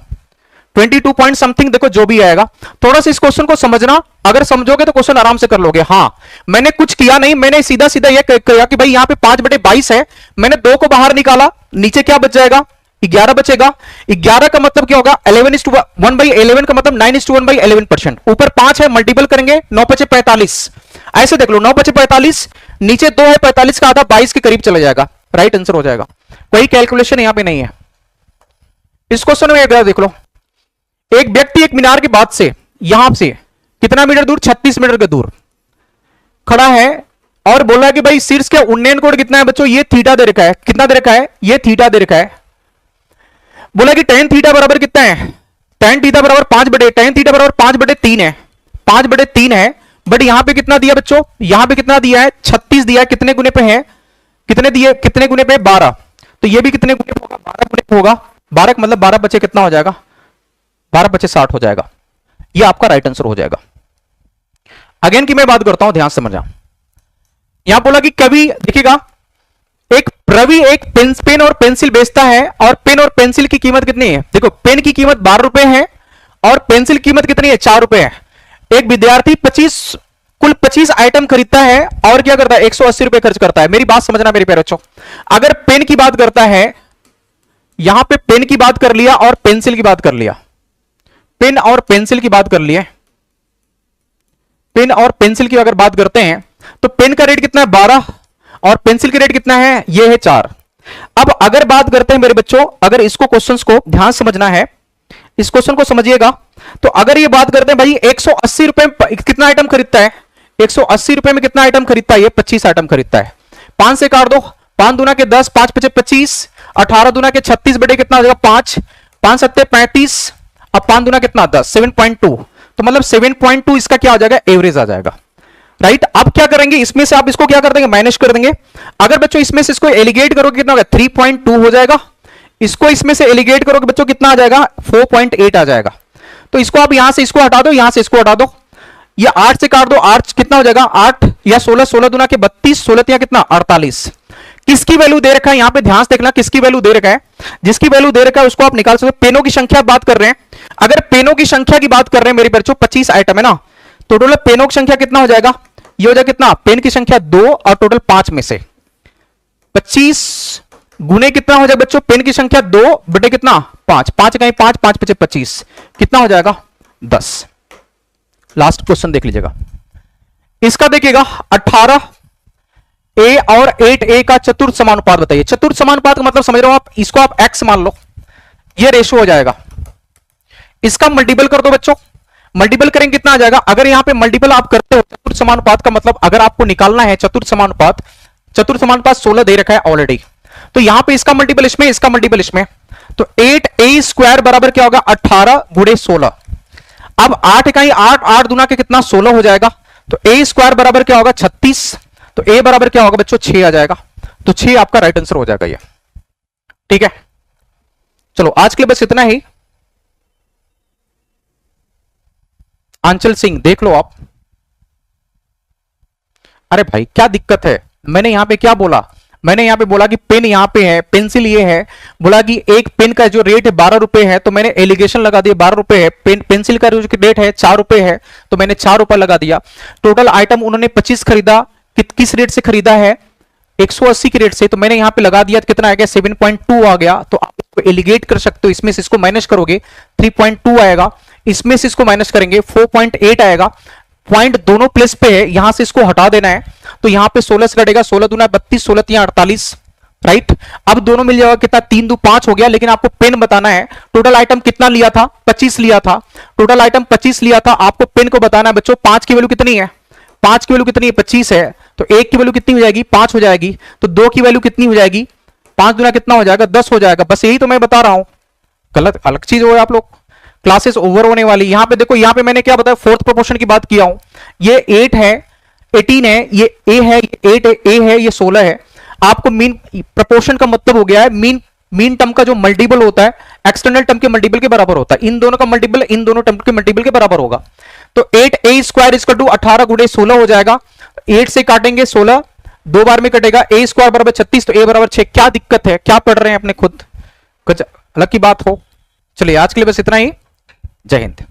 22 पॉइंट समथिंग, देखो जो भी आएगा। थोड़ा सा इस क्वेश्चन को समझना, अगर समझोगे तो क्वेश्चन आराम से कर लोगे। हां मैंने कुछ किया नहीं, मैंने सीधा सीधा यह किया कि भाई यहां पे 5/22 है, मैंने 2 को बाहर निकाला, नीचे क्या बच जाएगा 11 बचेगा। 11 का मतलब क्या होगा 11:1/11 का मतलब 9:1/11%। ऊपर 5 है, मल्टीपल करेंगे 9×5=45, ऐसे देख लो 9×5=45, नीचे 2 है, 45 का आधा 22 के करीब चला जाएगा, राइट आंसर हो जाएगा। कोई कैलकुलेशन यहां पे नहीं है। इस क्वेश्चन में देख लो, एक व्यक्ति एक मीनार के बाद से यहां से कितना मीटर दूर, 36 मीटर के दूर खड़ा है और बोला कि भाई शीर्ष का उन्नयन कोण कितना है बच्चों, ये थीटा दे रखा है, कितना दे रखा है, ये थीटा दे रखा है। बोला कि tan थीटा बराबर कितना है, tan थीटा बराबर 5/3 है, 5/3 है। बट यहां पे कितना दिया बच्चों, यहां पे कितना दिया है 36 दिया है, कितने गुने पे है, कितने दिए, कितने गुने पे 12, तो ये भी कितने गुने पे होगा, 12 गुने पे होगा। 12 का मतलब 12 बचे कितना हो जाएगा, 12 बचे 60 हो जाएगा। ये आपका राइट आंसर हो जाएगा। अगेन की मैं बात करता हूं, ध्यान से समझना। यहां बोला कि कभी देखिएगा, एक रवि एक पेन और पेंसिल बेचता है और पेन और पेंसिल की कीमत कितनी है, देखो पेन की कीमत 12 रुपए है और पेंसिल की कीमत कितनी है, 4 रुपए है। एक विद्यार्थी कुल 25 आइटम खरीदता है और क्या करता है, 180 रुपए खर्च करता है। मेरी बात समझना मेरे प्यारे बच्चों, अगर पेन की बात करता है, यहां पे पेन की बात कर लिया और पेंसिल की बात कर लिया, पेन और पेंसिल की बात कर लिया, पेन और पेंसिल की अगर बात करते हैं तो पेन का रेट कितना है 12 और पेंसिल का रेट कितना है, ये है 4। अब अगर बात करते हैं मेरे बच्चों, अगर इसको क्वेश्चंस को ध्यान समझना है, इस क्वेश्चन को समझिएगा, तो अगर ये बात करते हैं भाई 180 रुपए में कितना आइटम खरीदता है, 180 रुपए में कितना आइटम खरीदता है, ये 25 आइटम खरीदता है। 5 से काट दो, 5 दूना के 10, 5 पचे 25, 18 दूना के 36 बटे कितना हो जाएगा 5, 5 सत्ते 35, अब 5 दूना कितना 10, 7.2, तो मतलब 7.2 इसका क्या हो जाएगा, एवरेज आ जाएगा। राइट, अब क्या करेंगे, इसमें से आप इसको क्या कर देंगे, माइनस कर देंगे। अगर बच्चों इसमें से इसको एलिगेट करोगे कितना होगा, 3.2 हो जाएगा। इसको इसमें से एलिगेट करोगे बच्चों कितना आ जाएगा, 4.8 आ जाएगा। तो इसको आप यहां से इसको हटा दो, यहां से इसको हटा दो, ये 8 से काट दो, 8 कितना हो जाएगा 8 या 16, 16 दूना के 32, 16 या कितना 48। किसकी वैल्यू दे रखा है, यहां पे ध्यान से देखना, किसकी वैल्यू दे रखा है, जिसकी वैल्यू दे रखा है उसको आप निकाल सकते हो। पेनों की संख्या बात कर रहे हैं, अगर पेनों की संख्या की बात कर रहे हैं मेरे बच्चों, 25 आइटम है ना, तो टोटल पेनों की संख्या कितना हो जाएगा, ये हो जाएगा कितना, पेन की संख्या 2 और टोटल 5 में से 25 गुने कितना हो जाएगा बच्चों, पेन की संख्या 2 बटे कितना 5, 5 कहीं 5, 5 पचे 25, कितना हो जाएगा 10। लास्ट क्वेश्चन देख लीजिएगा, इसका देखिएगा 18 ए और 8a का चतुर्थ समानुपात बताइए। चतुर्थ समानुपात का मतलब समझ रहे हो आप, इसको आप x मान लो, ये रेशो हो जाएगा, इसका मल्टीपल कर दो बच्चों, मल्टीपल करेंगे कितना आ जाएगा। अगर यहां पे मल्टीपल आप करते हो चतुर्थ समानुपात का मतलब, अगर आपको निकालना है चतुर्थ समानुपात, चतुर्थ समानुपात 16 दे रखा है ऑलरेडी, तो यहां पे इसका मल्टीपल इसमें, इसका मल्टीपल इसमें, तो 8a स्क्वायर बराबर क्या होगा 18 गुणे 16। अब 8 इकाई 8, 8 दूना के कितना 16 हो जाएगा, तो a स्क्वायर बराबर क्या होगा 36, तो a बराबर क्या होगा बच्चों 6 आ जाएगा, तो 6 आपका राइट आंसर हो जाएगा ये। ठीक है, चलो आज के लिए बस इतना ही। आंचल सिंह देख लो आप, अरे भाई क्या दिक्कत है, मैंने यहां पे क्या बोला, मैंने यहां पे बोला कि पेन यहां पे है, पेंसिल ये है, बोला कि एक पेन का जो रेट है 12 रुपए है, तो मैंने एलिगेशन लगा दिया 12 रुपए है। पेंसिल का जो रेट है 4 रुपए है, तो मैंने 4 रुपए लगा दिया। टोटल आइटम उन्होंने 25 खरीदा, किस रेट से खरीदा है 180 के रेट से, तो मैंने यहां पे लगा दिया, कितना आ गया 7.2 आ गया। तो आप इसको एलिगेट कर सकते हो, इसमें से इसको माइनस करोगे 3.2 आएगा, इसमें से इसको माइनस करेंगे 4.8 आएगा। पॉइंट दोनों प्लेस पे है, यहां से इसको हटा देना है, तो यहां पे 16 से कटेगा, 16 दूना 32, 16 तिया 48, राइट। अब दोनों मिल जाएगा कितना, 3 दू 5 हो गया, लेकिन आपको पेन बताना है टोटल आइटम कितना लिया था, 25 लिया था, टोटल आइटम 25 लिया था, आपको पेन को बताना है बच्चों 5 की वैल्यू कितनी है, 5 की वैल्यू कितनी है 25 है, तो 1 की वैल्यू कितनी हो जाएगी 5 हो जाएगी, तो 2 की वैल्यू कितनी हो जाएगी 5 दूना कितना हो जाएगा 10 हो जाएगा। बस यही तो मैं बता रहा हूं, गलत अलग चीज हो, आप लोग क्लासेस ओवर होने वाली। यहां पे देखो, यहां पे मैंने क्या बताया, फोर्थ प्रोपोर्शन की बात किया हूं, ये 8 है 18 है, ये ए है, ये 8 है, ए है, ये 16 है। आपको मीन प्रोपोर्शन का मतलब हो गया है मीन टर्म का जो मल्टीपल होता है एक्सटर्नल टर्म के मल्टीपल के बराबर होता है, इन दोनों का मल्टीपल इन दोनों टर्म के मल्टीपल के बराबर होगा। तो 8a स्क्वायर इसका 18 गुणे 16 हो जाएगा, 8 से काटेंगे 16 दो बार में कटेगा, a स्क्वायर बराबर 36, तो a बराबर 6। क्या दिक्कत है, क्या पढ़ रहे हैं अपने खुद, कुछ अलग की बात हो। चलिए आज के लिए बस इतना ही, जय हिंद।